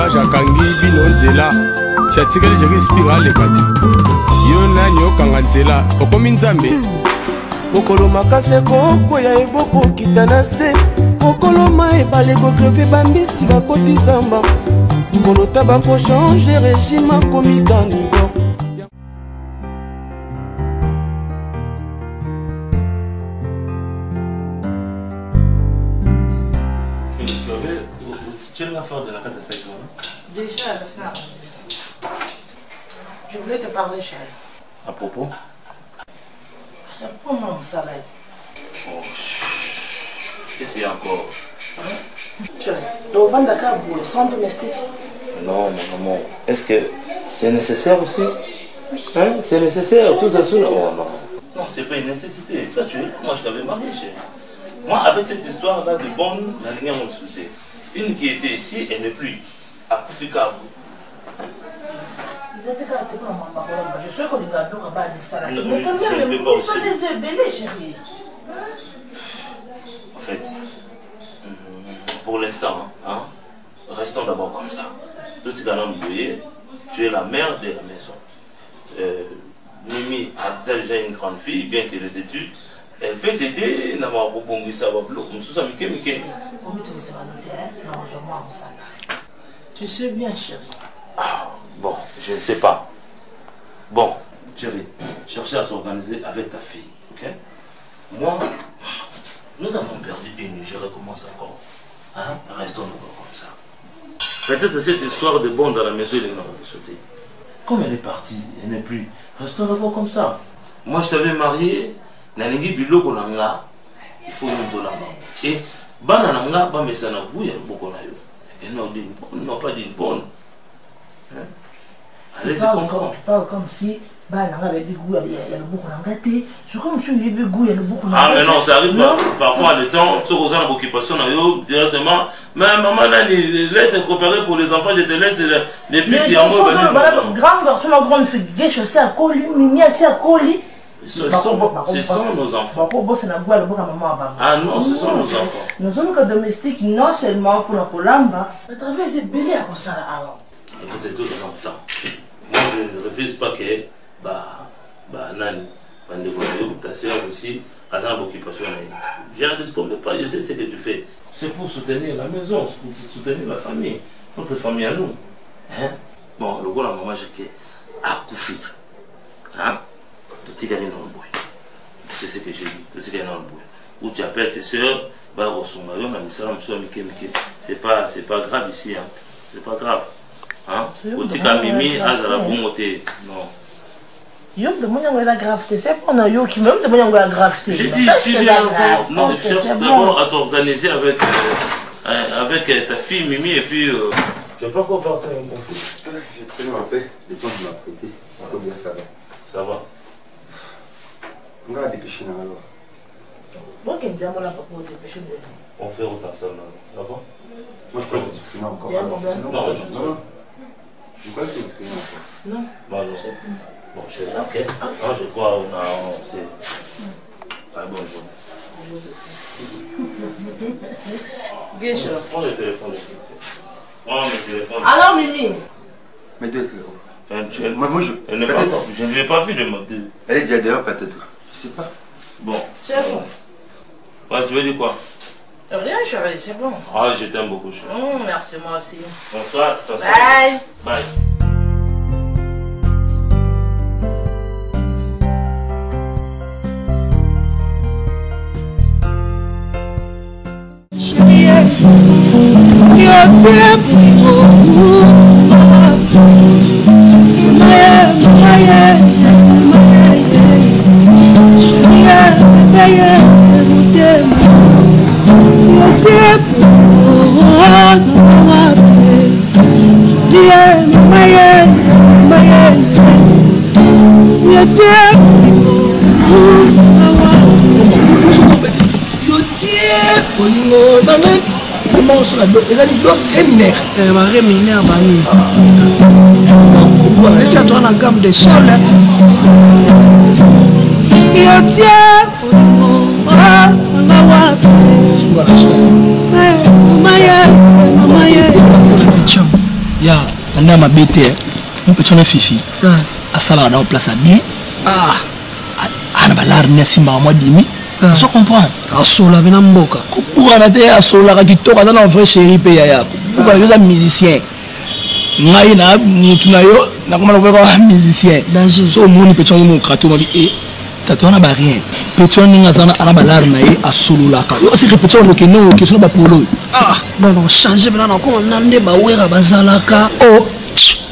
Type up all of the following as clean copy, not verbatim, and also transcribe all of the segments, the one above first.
ange akangi bino nzela tiatikali jeri spirale kati yo nani okanga nzela okomi nzambe mokolo makase kokwea eboko kita na se kokoloma ebale kokreve bambisi bakoti zamba kolota bakochange régime akomi carnivore. Tu as l'affaire de la carte à 5 ans? Déjà, ça. Je voulais te parler, chérie. À propos? Pour mon salade. Oh, qu'est-ce qu'il y a encore? Chérie, tu vas vendre la pour le centre domestique? Non, mon amour. Est-ce que c'est nécessaire aussi? Oui. Hein? C'est nécessaire, tout ça. Oh non. Non, c'est pas une nécessité. Toi, tu es là. Moi, je t'avais marié, chérie. Moi, avec cette histoire-là de bonne, la lumière m'a sauté. Une qui était ici, elle n'est plus. À Koufika. Ils étaient gâtés comme maman. Je suis qu'on les garde là-bas des salades. Mais quand même, ils sont des œufs belés, chérie. En fait, pour l'instant, hein, restons d'abord comme ça. Tout ce qu'on a oublié, tu es la mère de la maison. Mimi a déjà une grande fille, bien que les études. Elle peut t'aider, n'a pas beaucoup ça va bloquer. Je suis Mike. Tu sais bien, chérie. Ah, bon, je ne sais pas. Bon, chérie, cherchez à s'organiser avec ta fille, ok? Moi, nous avons perdu une, je recommence encore. Hein? Restons d'abord comme ça. Peut-être cette histoire de bon dans la maison, il est de sauter. Comme elle est partie, elle n'est plus. Restons d'abord comme ça. Moi, je t'avais marié. Nalingi biloko nanga il faut nous donner et bana nanga ba mesana buya boko na yo et non pas d'une bonne. Allez-y comprendre. Tu parles comme si bana nanga avait du goût il y a le boko nanga té c'est comme si il y avait goût il y a le boko nanga. Ah mais non ça arrive parfois le temps ce qu'on a une occupation na yo directement mais maman nani laisse te préparer pour les enfants je te laisse les petits à moi grand garçon ma grande fille des chaussures à colis mimi assez à colis. Ce sont nos enfants. Ah non, ce sont nos enfants. Nous sommes que domestiques non seulement pour la Colamba, à travers ces bébés à ça avant. Écoutez, tout dans le temps. Moi, je ne refuse pas que ta soeur aussi a une occupation. Je ne discute pas, je sais ce que tu fais. C'est pour soutenir la maison, c'est pour soutenir la famille, notre famille à nous. Hein? Bon, le gars, la maman, j'ai à Koufi. Hein? C'est ce que j'ai dit. Où tu appelles tes soeurs, c'est pas grave ici. Hein. C'est pas grave. Hein? Mimi, non. Yo me demande la gravité, c'est pas un yo qui me demande la gravité. J'ai dit ici bien avant. Non, je cherche d'abord à t'organiser avec ta fille Mimi et puis. Tu n'as pas encore parti avec mon fils? J'ai très bien appelé. Les temps que tu m'as prêté, c'est pas bien ça va. Ça va. On va dépêcher alors. Moi qui dis à mon papa pour dépêcher. On fait autant ça d'accord? Moi je crois que tu traînes encore. Il y a un problème? Non, je crois que tu traînes encore. Non. Non, je sais. Bon, je sais. Ok. Non, je crois c'est. Ah, bonjour. Vous aussi. Guécho. Prends le téléphone. Prends le téléphone. Alors Mimi. Mais deux frérot. Elle n'est pas encore. Je ne l'ai pas vu le mode 2. Elle est déjà dehors peut-être. Je sais pas. Bon. C'est bon. Ouais, tu veux dire quoi? Rien, chérie, c'est bon. Ah, je t'aime beaucoup, chérie. Merci, moi aussi. Bonsoir. Bye. Bye. Laisse toi la gamme de sol. On a ma bête, on peut tourner Fifi. À ça, on a place à bien. Ah, balar nesi ma moi dimi. Ça comprend. À sola bena mboka. Pour arrêter à sola qui toka dans un vrai chéri pe yaya. Pour les autres musiciens. Ngai na mutuna yo na comment on va musicien. So moni peut tourner mon crato ma bi tato na ba rien. Peut tourner ngazana ana balar na ye à sola ka. Yo c'est répétition le que non question ba polo. Ah, bon changer bena na comment nande ba wera bazalaka. Oh,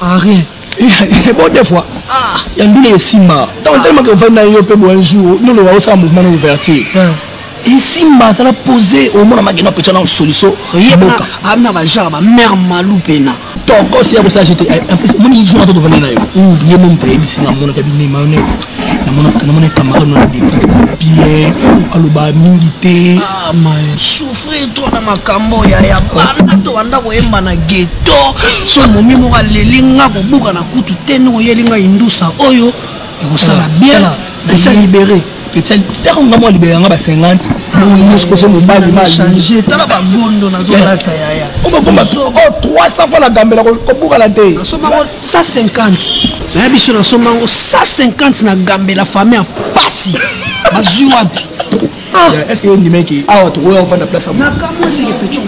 ah rien. Bon des fois il y a des Simba donc tellement que va nayo pe un jour nous le voyons ça mouvement ouverture et Simba ça l'a posé au moins magina peut être solution yeboka amna ba genre ba mère malou pena donc aussi ça j'étais un peu mon jour à tout venir nayo yé mon pays bisi na mon cabinet mayonnaise na mon camarade na des bien aloba mingité ah mais souffrir toi na makambo ya bana to anda ko yemba na ghetto so momi mo lelinga ko buka na kutu teno yelinga indusa oyo et ça la bien déjà libéré peut-être on va libérer nga ba 50 nous ce que c'est mon bali mal changer tala ba gondo na dola kaya on va combattre 300 fois la gambela ko buka la te so ba 150 na biso na so mango 150 na gambela famille pasi bazui wapi est-ce que ni mec ah tu vois on va la place na comment c'est que petit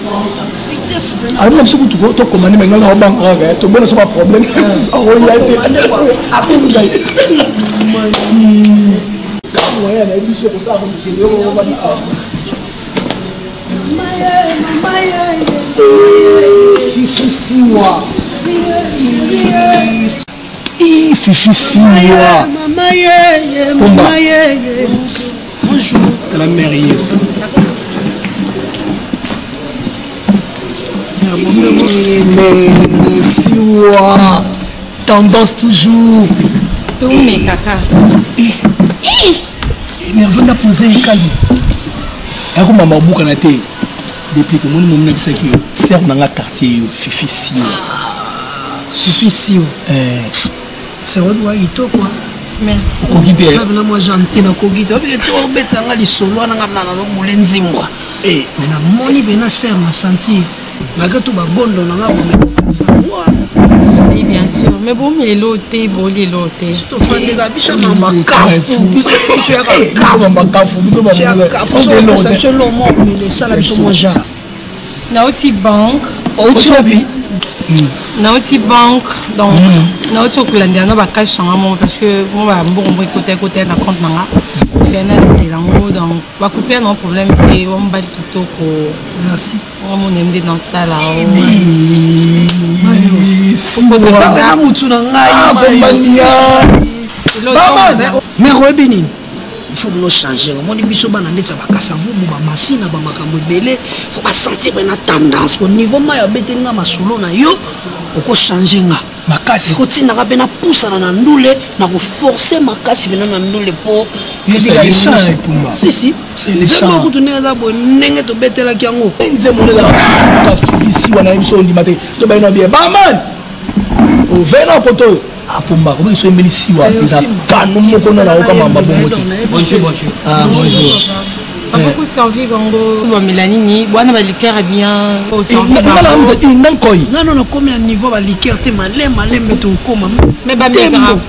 vitesse alors même si tu to commander maintenant na banque ga to bona so pas problème oh il a été après nous gagne ouais mais il se ça comme je on va dire Fifi 6 mois Fifi 6 mois bonjour la mère aussi mais 6 mois tendance toujours tout mes caca mais on a posé calme et comme maman bouka na té depuis que mon na bisa ki sert dans la quartier Fifi Sio Fifi Sio c'est vrai doit ito quoi merci okite ça na moi gentil na kokite avec to betanga li solo na ngam na no mulenzi moi mais na moni bena ser ma senti malgré tout ba gondo na ngam ça moi oui bien sûr mais bon mais l'hôtel bon l'hôtel je te fais des habits sur ma cafou tu as cafou ma cafou tu as cafou c'est le mot mais les salles sont déjà na aussi banque na aussi banque donc na aussi okulanda na ba cash sanga mo parce que moi ba mbongo côté na compte nanga fait na de lango donc ba couper non problème et on ba kitoko merci on mon aime dans ça là mais Robini il faut nous changer mon biso bana ndetsa bakasa vubu ba machine ba makambo belé faut pas sentir une tendance au niveau ma ya betenga masolo na yo oko changer nga makasi ko tina ka bena poussa na ndule na ko forcer makasi bena na ndule po si si c'est les champs ko tuna za bo ndenge to betela kyango nze mona za ka ici wana biso ndi mate to ba ino bien ba man o vena poto apomba ko biso emeli siwa eza kanu moko na o kama mabongo ti bonjour ah bonjour beaucoup servi gongo ba melanini bwana ba liqueur bien au servi non comme le niveau ba liqueur te malembe to koma mais ba mégrafo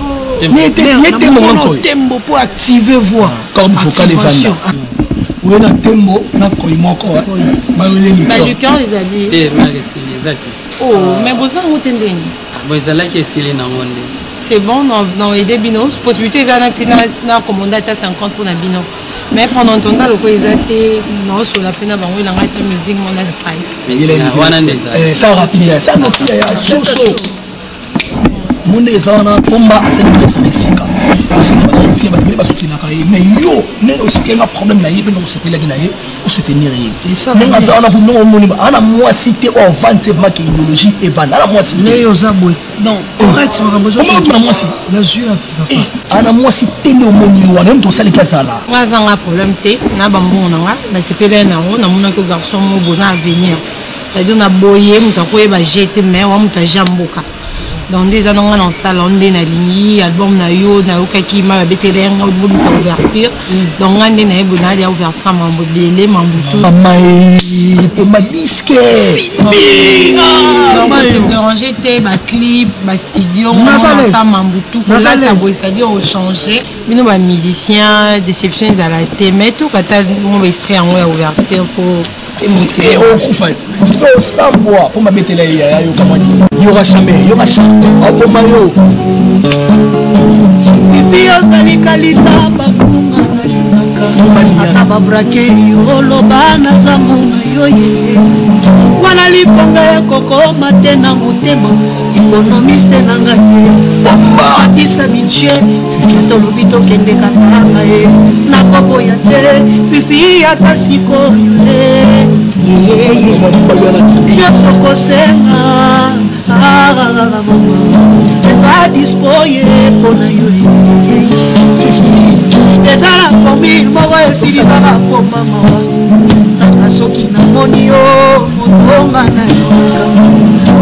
n'était mon tempo pour activer voix comme vocal évasion oui na tembo na koy moko ba liqueur les habits te magasi les zaki oh mais bosa ngotendeni boza qui est na monde c'est bon non aider bino possibilité za na commander à 50 pour na bino mais pendant ton temps le quoi ils étaient non sur la peine bango il a été musique mon sprite ça rapide ça non chaud mon ezana pomba aseni pesa nesika parce que ba soutien ba soutien na kai mais yo ne aussi un problème na yebe no sepela ki na ye o soutenir ye ça nga za na no moni ana moi cité au 27 ma ki idéologie et ban ana moi cité ne yo za boy donc correct ma besoin comment moi si la jure ana moi cité le moni wana ndo sali kazala nga za nga problème te na bambo na nga na sepela na o na mona ko garçon mo besoin à venir ça dit on a boyé mutako e ba jeter mais on muta jamboka donc des années en salon des nalingi album na yo na okaki ma betele nga album sa ouverture donc ngande na ebona ya ouverture mambo belé mambutu mama pour ma disque donc c'est déranger te ba clip ba studio ça mambutu là c'est-à-dire au changer bino ba musicien déception à la te mais tout kata on va extraire en ouverture pour et au kufa c'est ça bois pour ma betele ya yo kamani yo va jamais yo va chanter au mayo Fifi ozali kalita bakunga na linaka ata babrake oloba na zambo na yo ye wana liponga ya kokoma te na motema économiste na ngai akisa budget Fifi atolobi tokende katanga ye na kopo ya te Fifi ata sikoyo nyonso kosenga eza dispoye mpona yo eza na formule moko esilisaka mpomba mawa kaka soki namoni yo motonga na yoka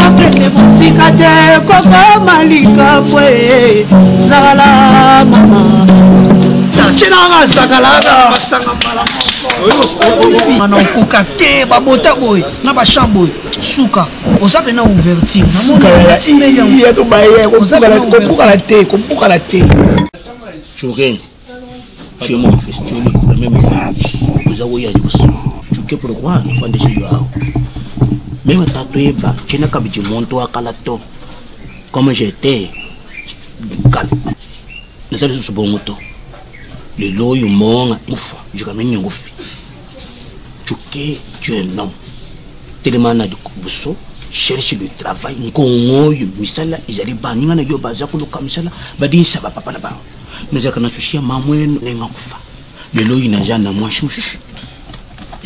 okende mosika te kokoma likambo zala mama chinanga sakalaka basanga mbala moko mana okoka te babota boye na bachambre suka oza pena ouverture kopukala te Choqué, chez moi, festionné, la même image. Vous avez dit aussi. Choqué pourquoi il faut décider là. Même tatoué bas, je n'ai qu'à dire mon toit calato. Comme j'étais calme. Les autres sont bon moto. Le lot you mong, ouf, je ramène une ouf. Choqué, tu es un homme. Tellement na du kubuso. Cherche le travail, ngongo yu misala izali baninga na yo baza ko loka misala badi saba papa na ba mais kana sushia mamwe nenga kufa lelo ina jana moi chouchou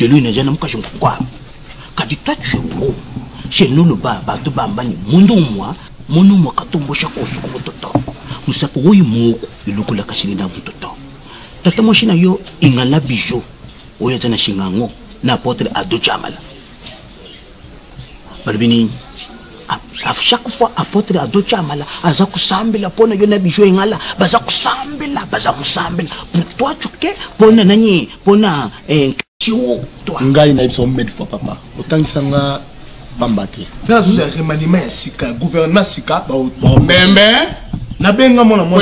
lelo ina jana mka kwa kadi toi tu es beau chez nous le ba to bambani mundo moi katombo shako suko mototo musapo oyi moko ilukula kashiri na mototo tata moshina yo ingala bijo oya tana shingango na potre ado chamala Balbini, à chaque fois, apôtre à d'autres amala, à Zaku Sambela, pour ne pas bijou ingala, Bazaku Sambela, Bazaku Sambela. Pour toi, tu sais, pour nani, pour na, chiou, toi. Ngai na son mètre fois papa. Autant que ça n'a pas battu. Là, je suis remaniement sika, gouvernement sika, Membe, na benga mon amour.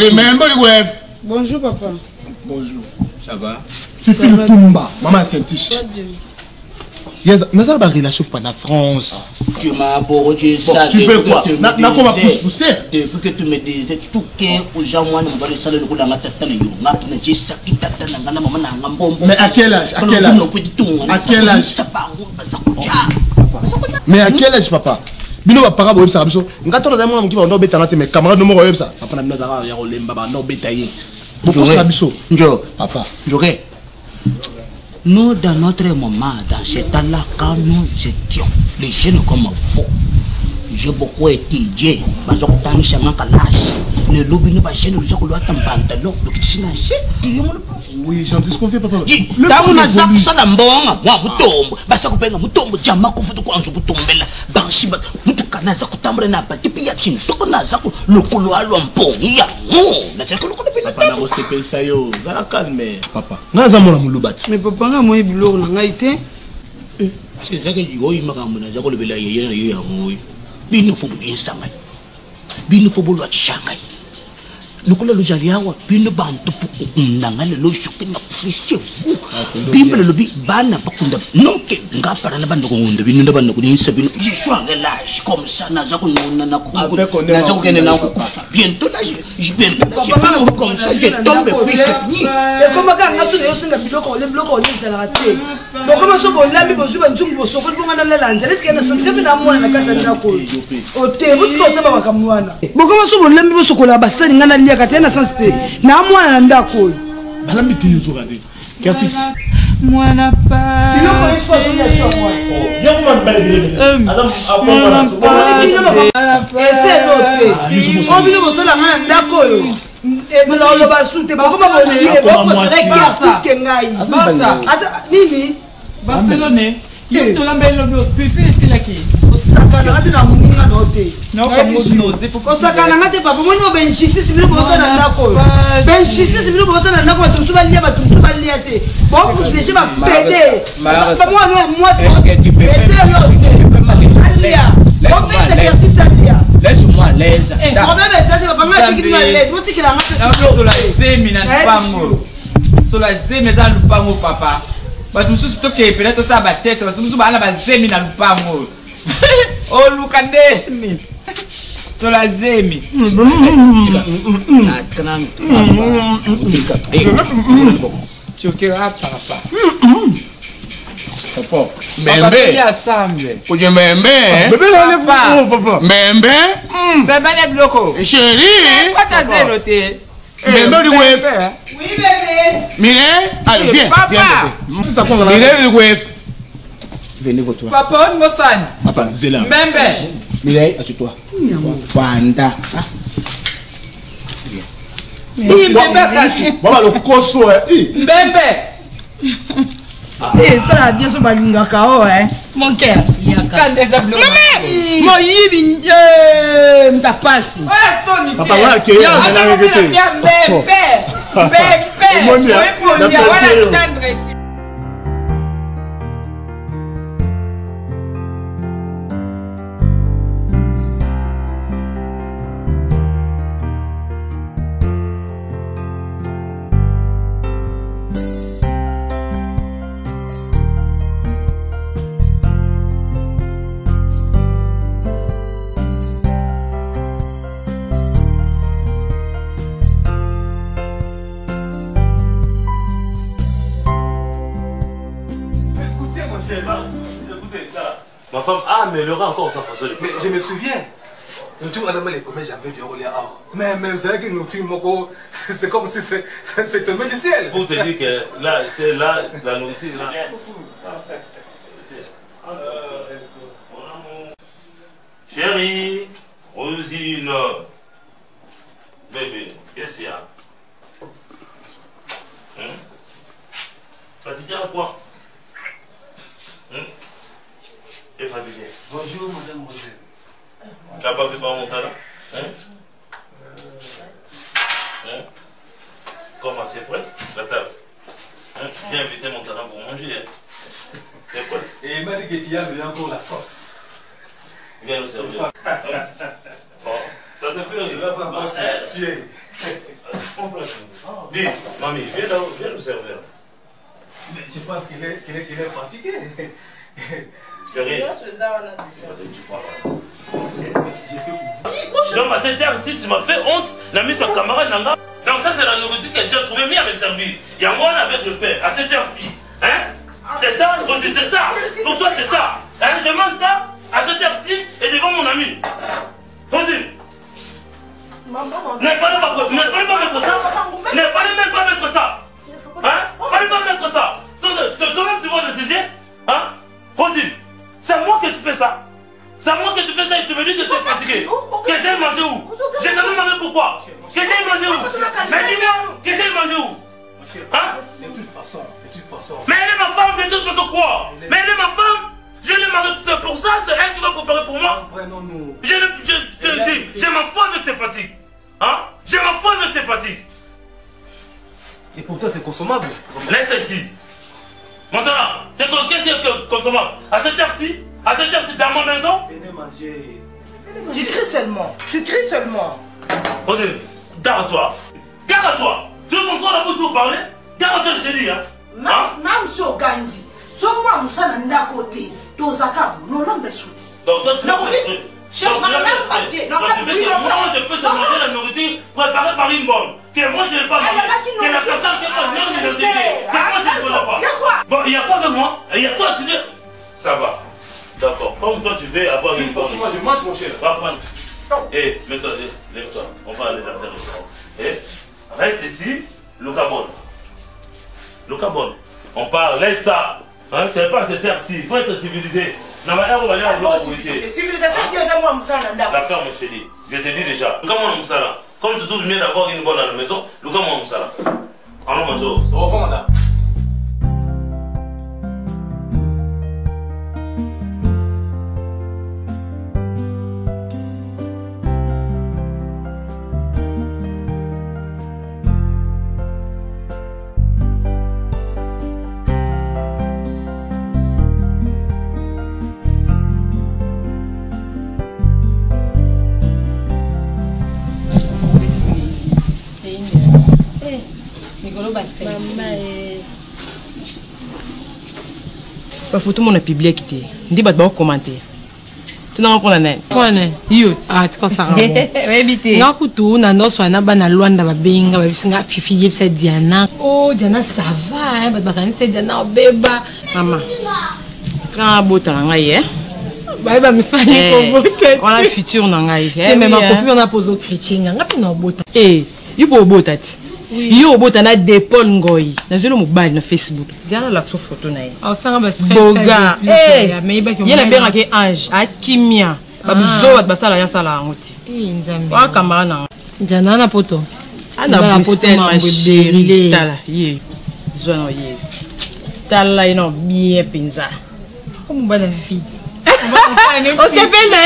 Bonjour papa. Bonjour. Ça va? Tu fais le tumba, maman Saint-Tiche. Yes, nous avons une relation pour la France. Tu m'as abordé ça. Tu veux quoi? N'a comment pousser? Depuis que tu me disais tout aux gens, moi, on va le salaire de la mais à quel âge? À quel âge? À quel âge? Mais à quel âge, papa? Bino va paraboler ça. Ngato na zamo mkiba ndo beta na te mais camarade no mo ko yebsa. Papa na minazara ya rolemba ba no beta yi. Beaucoup ça biso. Njo, papa. Njoré. Nous, dans notre moment, dans ce temps-là, quand nous étions les jeunes comme vous, j'ai beaucoup étudié, mais je suis en train de le lobby ne va jamais nous avoir un pantalon, le petit oui, j'entends ce qu'on fait, papa. Dans mon azak, ça l'a bon, moi, moutombe, basa kupenga moutombe, jama kufutu kwa nzu mutombela, banshi ba, mutuka na zaku tambre na ba, tipi ya chin, toko na zaku, lokolo alo ampong, ya, na zaka lokolo pena. Papa na rosepe sa yo, zala calme, papa. Nga zamona mulubati. Mais papa nga moi biloko na ngai te. C'est ça que yo imakambo na zako lebela yeye na yo ya moi. Bino fo bien samai. Bino fo bolo atshanga. Nukula lo jaliawa bino bantu nanga le lo shoki na kufisi fu bimbe le lobi bana bakunda noke ngapara na bando ngunda bino na bando kunisa bino jishwanga l'âge comme ça na zako nona na kungu na zako kene na kufa bientôt là je bien pas comme ça je tombe puis c'est fini et comment quand ngaso yo singa biloko le biloko le zala raté bon comment so bon lambi bozu banzungu bosoko bonga na lanza est-ce que na sasebe na mwana na kata ndako o te butiko sema bakamwana bon comment so bon lambi bosoko la basani ngana katena sans te na mwana ndako balambi te yozo kade kapisi mwana pa ino ko iswa zunya swa mwana yo ko man bale bile adam apona ese note o bino bosala ngana ndako yo ebala lo basute bokoma bondie bokoma exercice ke ngai ata nini Barcelone yo to lambelo pepe c'est là qui saka osakana te na moninga no te osakana te papa moni o benjustice bino bozala ndako oyo benjustice bino bozala ndako bato mosusu balia bato mosusu balia te boprotéger bapede laisse-moi à l'aise. Sur la zemi dans le pango papa. Bah tout ce que peut-être ça va tester parce que nous sommes la zemi dans le pango. Oh Lucane. Sur la zemi. Tu queras papa. Papa, Mbembe. Oje Mbembe. Bébé là lève papa. Mbembe. Mbembe les bloco. Chérie. Quoi t'as zéroté? Mbembe du web. Oui bébé. Mireille, allez viens. Papa. C'est ça qu'on va. Mireille du web. Venez pour toi. Papa, on me sonne. Papa, Zéla. Mbembe. Mireille, assieds-toi. Fanda. Voilà le cosso. Mbembe. Ça la bien sur balingaka oh hein. Mon cœur. Quand des ablos. Moi yibi mta pasi. Papa là que il a répété. Ma femme a amélioré encore sa façon de Mais je me souviens. Tu vois, les premiers j'avais du relais. Mais c'est vrai que nous, c'est comme si c'est tombé du ciel. Pour te dire que là, c'est là, la nourriture. Là. Chérie, Rosine, bébé, qu'est-ce qu'il y a? Fatigué à quoi? Et fatigué. Bonjour, mademoiselle. Tu n'as pas vu par mon talent? Comment c'est prêt? La table. J'ai invité mon talent pour manger. C'est prêt? Et il m'a dit que tu as mis encore la sauce. Viens nous servir. Bon, ça te fait rire. Dis, mamie, viens nous servir. Mais je pense qu'il est fatigué. Chérie. Non, à cette heure-ci, tu m'as fait honte. La mise sur camarade Nanga. Donc ça, c'est la nourriture que Dieu a trouvé mieux à me servir. Il y a moi avec le pain, à cette heure-ci. Hein? C'est ça, Rosie, c'est ça. Pour toi, c'est ça. Hein? Je mange ça à cette heure-ci et devant mon ami. Rosie. Ne fallait pas mettre ça. Ne fallait même pas mettre ça. Hein? Fallait pas mettre ça. Toi-même, tu vois le désir. Hein? Rosie, c'est moi que tu fais ça. C'est moi que tu fais ça et tu me dis que c'est fatigué. Que j'ai mangé où? J'ai jamais mangé pourquoi? Que j'ai mangé où? Mais dis-moi, que j'ai mangé où? Hein? De toute façon. Mais elle est ma femme, de toute façon quoi? Mais elle est ma femme. Je l'ai mariée, c'est pour ça, c'est elle qui va préparer pour moi. Je te dis, j'ai ma foi avec tes fatigues. Hein? J'ai ma foi avec tes fatigues. Et pour toi, c'est consommable. Laisse ici. Maintenant, c'est qu'est-ce qui est consommable? À cette heure-ci dans ma maison? Venez manger. Tu cries seulement. Roger, garde-toi. Tu veux montrer la bouche pour parler? Garde-toi, chérie, hein? Même si au Gandhi, si moi, je suis à côté, tu as un non, mais souti. Donc toi, tu je peux se manger la nourriture préparée par une bonne. Que moi je n'ai pas mangé. Que la personne qui n'a pas mangé. Que moi je ne connais pas. Bon, il y a quoi de moi? Il y a quoi? Tu dis. Ça va. D'accord. Comme toi tu veux avoir une bonne. Moi je mange mon cher. Va prendre. Et mets-toi, lève-toi. On va aller dans un restaurant. Et reste ici, Lucabon. On parle, laisse ça. Hein, c'est pas cette terre-ci. Il faut être civilisé. Non, mais on va aller en civilisation, Dieu est moi, Moussala. D'accord, mon chéri. Je te dis déjà. Lucas Moussala. Comme tu trouves bien d'avoir une bonne à la maison, Lucas Moussala. Allons manger. Au revoir, madame. Photo mon a publié qui dit bah commenter. Tu n'as pas nani. Kone yo ah tu connais ça. Ouais bité. Nga kutu na no so na bana Luanda ba benga ba bisinga fifi yebsa Diana. Oh Diana ça va hein ba kanisa Diana beba. Mama. Quand bota ngai ba misfani ko bota. On a futur na ngai. Mais ma copine on a posé au chrétien nga pina bota. Yo bo bota ti. Yo bota na dépol ngoi. Na zelo mobile na Facebook. Diana la photo na ye. Oh ça va boga. Yena benga ke ange akimia. Babuzo ba sala ya sala ngoti. Nzambe. Wa kamara na. Diana na poto. Ana poto ma chérie tala. Ye. Zona ye. Tala ino bien pinza. Como ba la fille. On se fait là.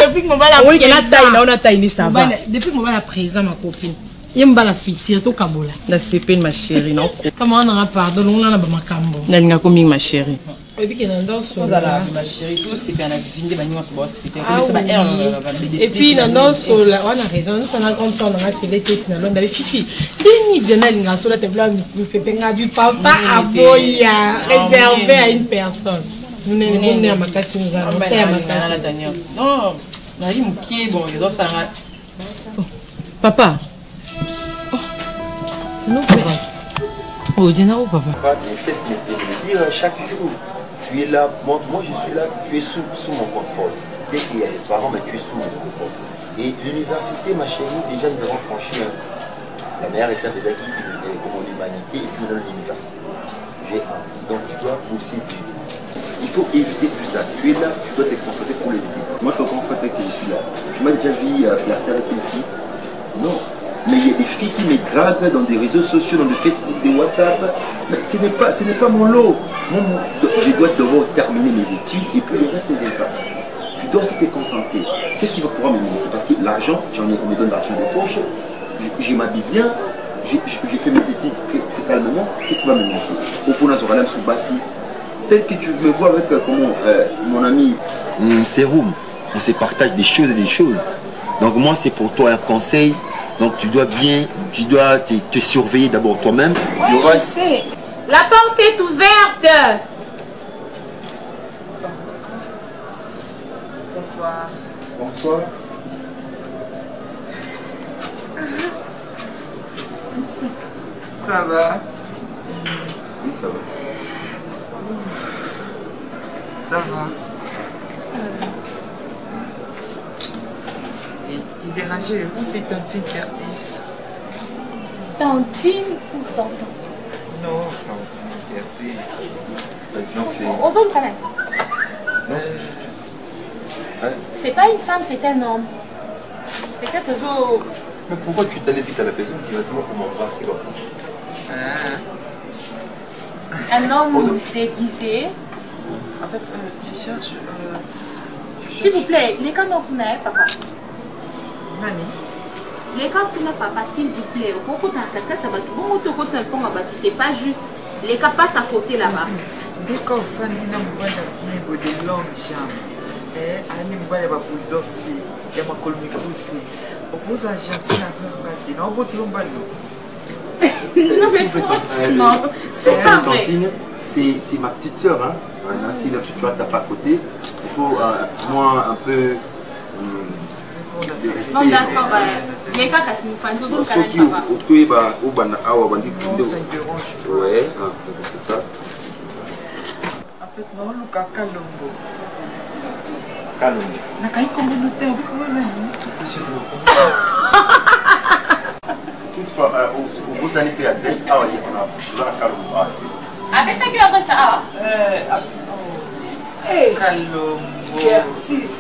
Depuis que mon bala. On est là taille là on a taille ni ça va. Depuis que mon bala présent ma copine. Il me la fille tout kabola. La CP ma chérie non. Comment on a pardon on a ba makambo. Na linga komi ma chérie. Et puis dans danse ma chérie tout c'est bien la vinde ba nyonso ba c'était comme ça ba air. Et puis dans danse là on a raison nous on a comme ça on a c'est l'été c'est dans la fifi. Bini dena linga so la te blanc nous c'est penga du papa à boya réservé à une personne. Nous n'est à ma casse nous allons à ma casse. Non, Marie Moukié bon il doit ça. Papa. Non, oh, Diana, oh, papa. Je cesse de te dire chaque jour. Tu es là, moi je suis là, tu es sous mon contrôle. Dès qu'il y a les parents, mais tu es sous mon contrôle. Et l'université, ma chérie, déjà nous avons franchi la meilleure étape des acquis comme l'humanité et puis dans l'université. Donc tu dois pousser plus. Il faut éviter tout ça. Tu es là, tu dois te concentrer pour les études. Moi, ton confrère que je suis là, je m'ai déjà vu flirter avec une fille. Non. Mais il y a des filles qui me draguent dans des réseaux sociaux, dans des Facebook, des WhatsApp. Mais ce n'est pas mon lot. Je dois d'abord terminer mes études et puis le reste, ce n'est pas. Tu dois aussi te concentrer. Qu'est-ce qui va pouvoir me montrer? Parce que l'argent, on me donne l'argent de poche, je m'habille bien, je fais mes études très, très calmement. Qu'est-ce qui va me montrer? Au point de Soubassi, tel que tu me vois avec mon ami Serum, on se partage des choses et des choses. Donc moi, c'est pour toi un conseil. Donc tu dois te surveiller d'abord toi-même. Oui, je sais. La porte est ouverte. Bonsoir. Bonsoir. Ça va? Oui, ça va. Ça va. Il dérangeait, où c'est Tantine Curtis? Tantine ou Tonton? Non, Tantine Curtis. On donne quand même. Non, c'est pas une femme, c'est un homme. Peut-être mais pourquoi tu t'allais vite à la maison directement pour m'embrasser comme ça? Un homme déguisé. En fait, je cherche... S'il vous plaît, les canons pour n'avez papa. Nani? Les canons pour n'avez papa, s'il vous plaît. Beaucoup de casquettes, ça va tout. Bon, c'est pas juste. Les cas passent à côté là-bas. Dès qu'on fait de longues jambes, il y a un bulldog qui a ma colomie poussée. On pose un gentil à regarder. Non, votre lombalo. Non, mais franchement, c'est pas vrai. C'est ma petite soeur, hein. Si là, tu dois taper à côté, il faut moi un peu. Non, d'accord, les cas, c'est nous pensons que ça ouais, c'est ça. En fait, non, le Kalombo. Kalombo. Na kai communauté, toutefois, vous allez faire adresse, on a Kalombo. Avec ça qui adresse à Kalombo. Curtis.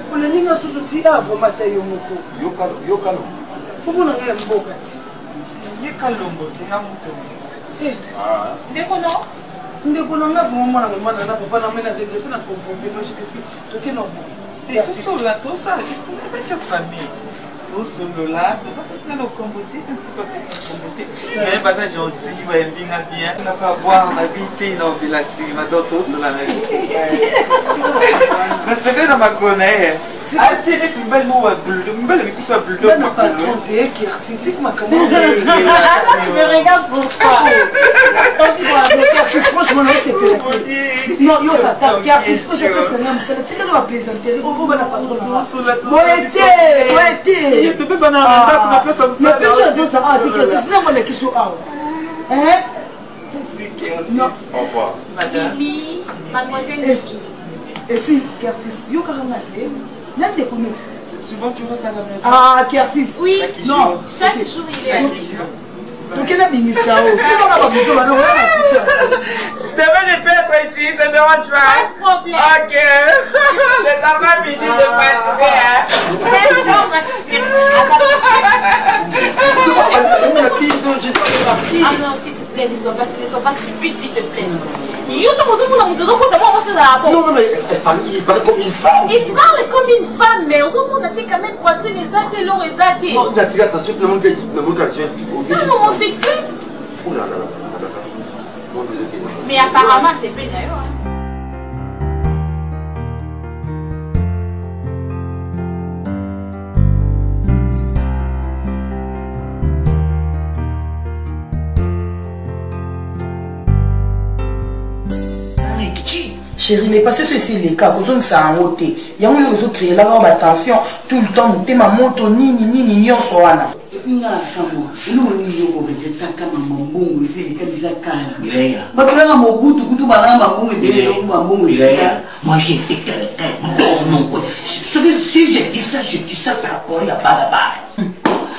Pour le ninga sous-outil, vous matez Yomoko. Yo Kalombo. Pourquoi vous n'avez pas de Yo Kalombo, c'est un mouton. Déconnant. Ndeko nga vraiment na mwana na papa na mena de na comprendre no parce que to ke no et tout ça tout ça c'est une famille tout solo là tout ça na comboter un petit peu comboter mais pas ça gentil va bien na pas boire na bité non bila si ma d'autres là na c'est bien na ma connaît Arrêtez, tu me belles mon bulldog. Me belles, mais tu fais un bulldog. Tu n'as pas trompé, qui artistique, ma comment. Je me regarde pourquoi. Franchement, non, c'est pété. Non, yo, tata, qui artiste, je peux se nommer. C'est le titre de la plaisanterie. On va la patronne. Boété. Tu peux pas la place comme ça. Mais personne ne ça. Ah, t'es artiste. Non, on est qui sont out. Hein? Non. Au revoir. Madame. Mademoiselle Mimi. Et si, qui artiste, yo, carrément, même des comics. Souvent, tu restes à la maison. Ah, qui artiste? Oui. Non. Chaque jour, il est. Donc, il y a des missions. C'est bon, on a besoin de demain, je peux être ici, ça ne dérange pas. Pas de problème. Ok. Les enfants me disent de passer, hein. Non, ma chérie. Ah non, s'il te plaît, ne sois pas stupide, s'il te plaît. Yo, t'as besoin de mon dodo, comment on va se la Non, non, mais il parle comme une femme. Il parle comme une femme, mais au moins, on a quand même poitrine exatée, long exatée. Non, il a tiré attention, tout le monde c'est un homosexuel. Oh là là, d'accord. Bon, désolé. Mais apparemment, c'est pas d'ailleurs. Chérie, mais passez ceci les cas, vous ça en haut. Il y a un réseau créé là, on attention tout le temps, tu ma moto ni yon soana. Moi j'ai été quelqu'un. Si je dis ça par rapport à Baba.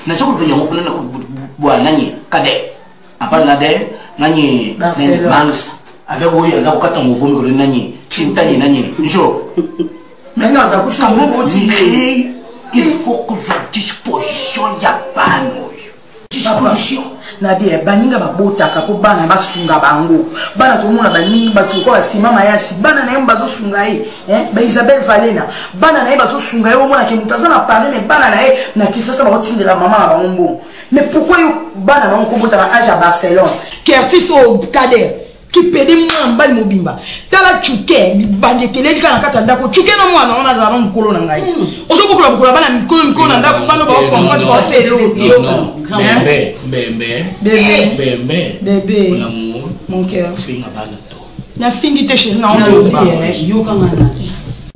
N'a pas de yon plein de nani cadet. À part la de nani Banks. Avec oui, là où quand on voit le nani, Chintani nani, jo. Il faut que votre disposition y a pas disposition. Nadia baninga babotaka ko bana basunga bango bana to mona baninga batu ko basima mayasi bana na yemba zo sunga ba Isabelle Valena bana na yemba zo sunga yo mona ke mutazana parler mais bana na na kisasa ba otindela mama na bambo. Mais pourquoi yo bana na ko botaka âge à Barcelone Curtis au Kader qui pede moi mbali mobimba tala chuke li bandetele kana kata ndako chuke na mwana ona za na mkolo na ngai ozo bukula bukula bana mkolo na ndako bana ba comprendre ba felo bébé mon amour mon cœur finga bana to na fingi te chérie na on yo kanga na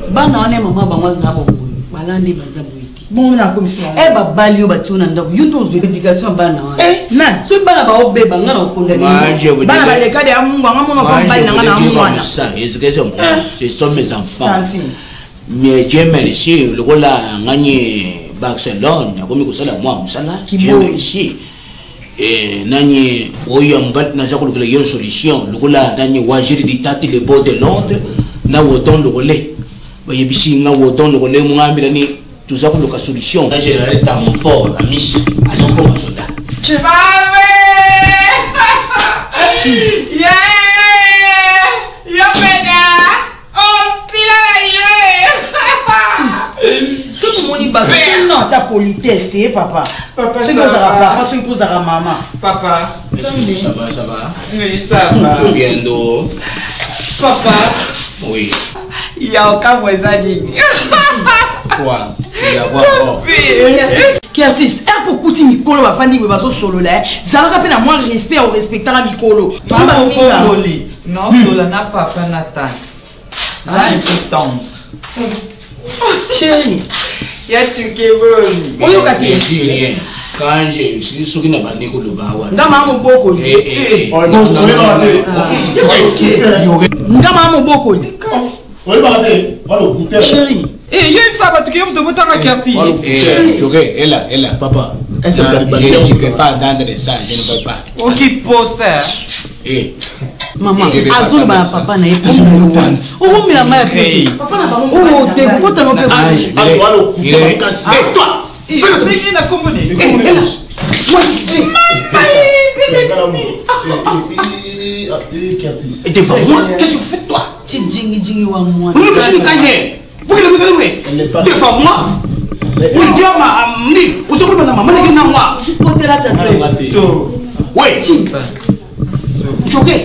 bana ane mama bangwa za bo balande bazabu bon na commission eh ba balio ba tuna ndako you know éducation bana na so bana ba obeba ngana okondani bana ba lekade ya mungu ngamono ko bali na ngana mwana ça éducation ce sont mes enfants mais Dieu merci le gola ngani Barcelone yakomi kusala mwa musala Dieu merci nani oyamba na zakulu kule yon solution le gola nani wajiri ditati le beau de Londres na woton le golé ba yebisi nga woton le golé mungambi ni tout ça pour la solution. Là, j'ai le temps fort, la miss, à son comme soldat. Tu vas yeah! Yo, oh, tout le monde est non, ta politesse, papa. Papa, c'est que ça va, papa, c'est que ça va, maman. Papa, ça va? Oui, ça va. Bien d'eau. Papa. Oui. Il y a aucun voisin digne. Quoi? Il y a quoi? Curtis, pour kuti mikolo ba fandi ba so solo là. Zalaka pe na moi respect au respecter la mikolo. Non, solo na papa na tante. Ça important. Chérie, ya tu keboni. Oyo kati rien. Quand j'ai eu ce qui n'a pas dit que le bawa. Ngama mo boko. Ngama mo boko. Chérie. Eh, il y a une fois que tu me demandes à Kerti. Elle là. Papa, est-ce que je ne peux pas entendre ça, je ne peux pas. Ok, poster. Maman, azul ba papa na yepo oh mais la mère papa na ba oh te ko ta no pe azwalo kasi toi fais na commune et devant moi qu'est-ce que tu fais toi tu jingi wa moi je suis gagné vous le devant moi tu dis à mni vous savez pas maman na moi tu portes la tête oui choqué.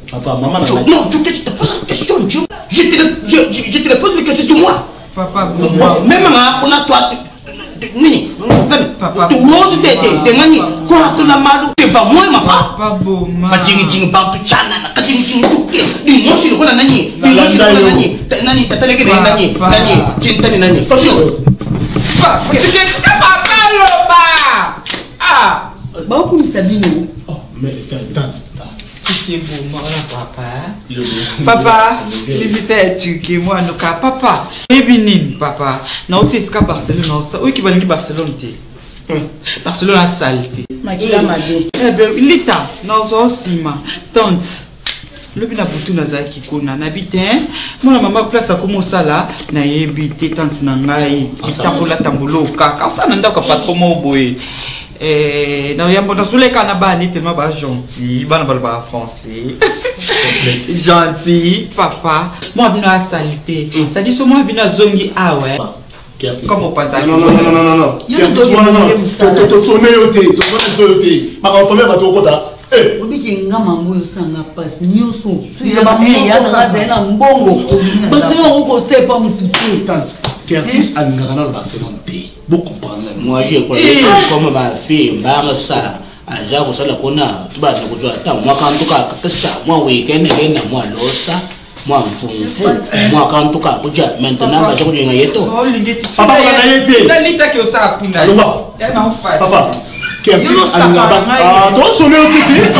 Papa, maman non, tu te poses la question, je te pose la question de moi. Papa, même on a toi. Nini, papa, tu oses t'aider, ngani, quoi tu la malu, tu vas moi ma femme. Papa bon, ma jing bantu chana, na jing tuke, ni mosi ko nani, ni mosi ko nani, tataleke nani, cinta ni nani, fashion. Papa, tu qu'est-ce que papa loba? Ah, bah où ça dit? Oh, mais tante. C'est beau, papa. Papa, il me dit que moi, nous, papa, et papa, non, tu es Barcelone, oui, qui va aller Barcelone, Barcelone a saleté. Eh bien, l'État, non, aussi, ma tante. Le bina butu na zaki kona na bitin mona mama place akomo sala na yebite tante na ngai itambola tambolo kaka ça na ndaka pas trop moboé na yambo na suleka na bani tellement ba gentil bana ba français gentil papa moi bina salité ça dit moi bina zongi ah ouais comme on pense non il to tourner yoté to yoté ma famille ba to kota obiki nga mambo yosanga pasi nyonso suya bameya na mbongo basema okosepa mututu tante Curtis alingaka na Barcelone te vous comprenez moi j'ai comme ma fille mbanga ça aja ko sala kona tuba na kujua ta mwaka mtuka kasa mwa weekend ngena mwa losa mwa mfunfu mwa kantuka kuja maintenant ba kujenga yeto papa na yete ndalita ki osala kuna papa Curtis alingaka ah to sonner au petit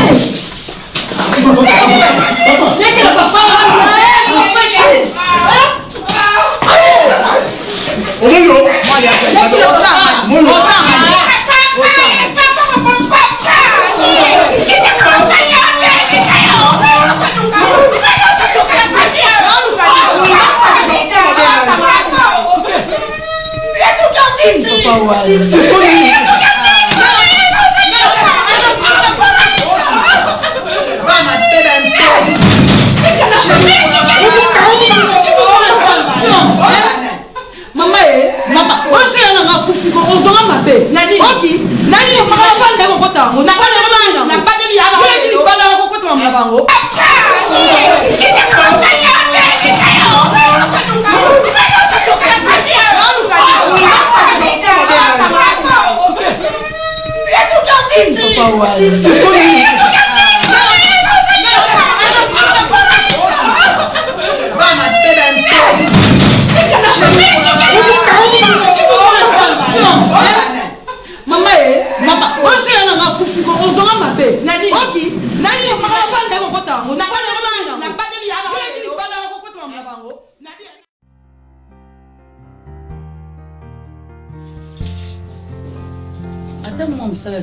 papa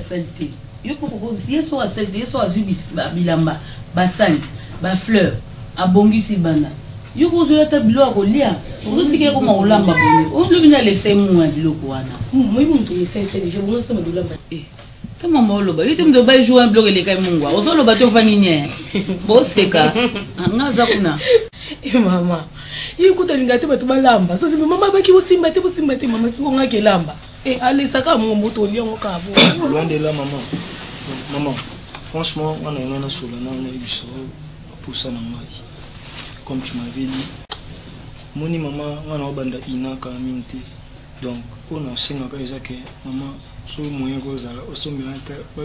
saleté. Yo so a saleté, so a zubi bilamba, basang, ba fleur, a bongisi bana. Yo ko zo ta bilo ko lia. Ko tike ko ma ulamba boni. O lo bina lexé mu a bilo ko wana. Mo ibu to yefe se je mo so ma ulamba. Ta mama lo ba. Yitim do ba jouer un bloc le kay mungwa. O zo lo ba to fani nye. Bo seka. Ngaza kuna. Mama. Yikuta lingate batu balamba. So mama ba ki bo simba te mama singo ngake lamba. Allez, ça va, mon moto, lion, loin de là, maman. Maman, franchement, on a un sur le nom, on a eu pour ça, comme tu m'avais dit. Mon maman, on a banda ina kaminte. Donc, on a cinq ans, maman, sur moyen gozala, au sommet, on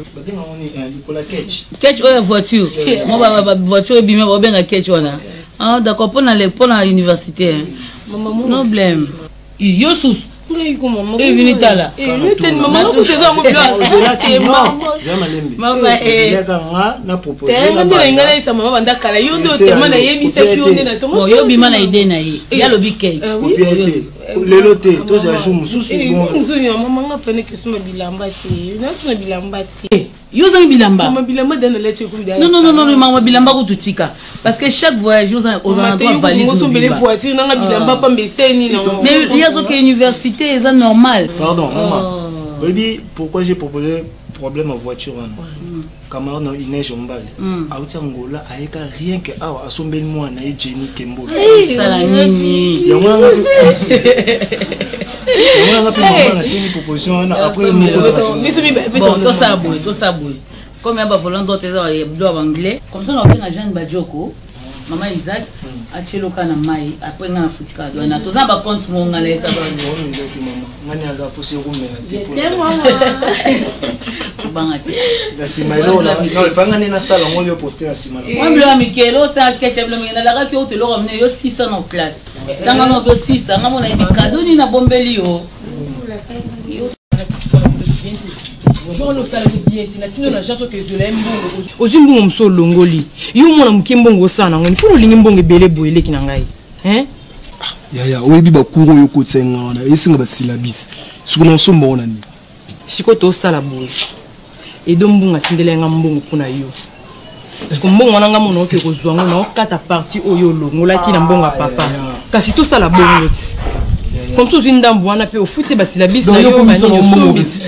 est Nicolas Ketch. Ketch, oh, voiture. Moi, voiture, et bien, on va bien à Ketch, on a. Ah, d'accord, pour l'université. Non, blême. Yosus. Et Vinita là. Maman, tout est dans mon plan. Maman, na proposé. Yo bima na idée na ye. Ya lobi Ketch. Le loté, tous les jours, sous maman a fait que ce soit bilamba. Na bilamba. Yo zang bilamba. Maman bilamba dans la lettre. Non, maman bilamba ko tutika. Parce que chaque voyage aux endroits valise. Les voitures, na bilamba pas mbeseni non. Mais il y a aucune université, c'est normal. Pardon, maman. Baby, pourquoi j'ai proposé problème en voiture camarade na ineige ombale auti Angola ayeka rien que awa asombeli mwana ye Jenny Kembola sala nini yango nga pe maman na sini proposition na après bon to saboué comme yaba volant d'autres doivent anglais comme ça on a Jeanne Badioko Maman Isaac, a Cheloka na mai, après on a foutu cadeau. On a tous un compte mon allez ça va. On a za poussé roumé. La simalo non, il faut ngani na salle on yo poster la simalo. Moi bla Mikelo ça ketchup le ngena la ka ko te lo ramener yo 600 en classe. Tanga no do 600, ngamo na bi cadeau ni na bombeli yo. Bonjour le salarié bien, tu n'as jamais que je l'aime bon. Ozimbu mso longoli. Yo mona mkimbongo sana ngoni pour lingimbongo belé boyele kinangai. Hein? Ya oyebi bakuru yo kotsenga wana esinga basilabisi. Sukuna nsombo wana ni. Siko to sala boye. Edombunga tindelenga mbongo kuna yo. Parce que mbongo wana nga mona oke kozwa ngona okata partie oyo longola ki na mbonga papa. Kasi to sala bongo ti. Comme tout une dame on a fait au foot c'est la bise là yo mani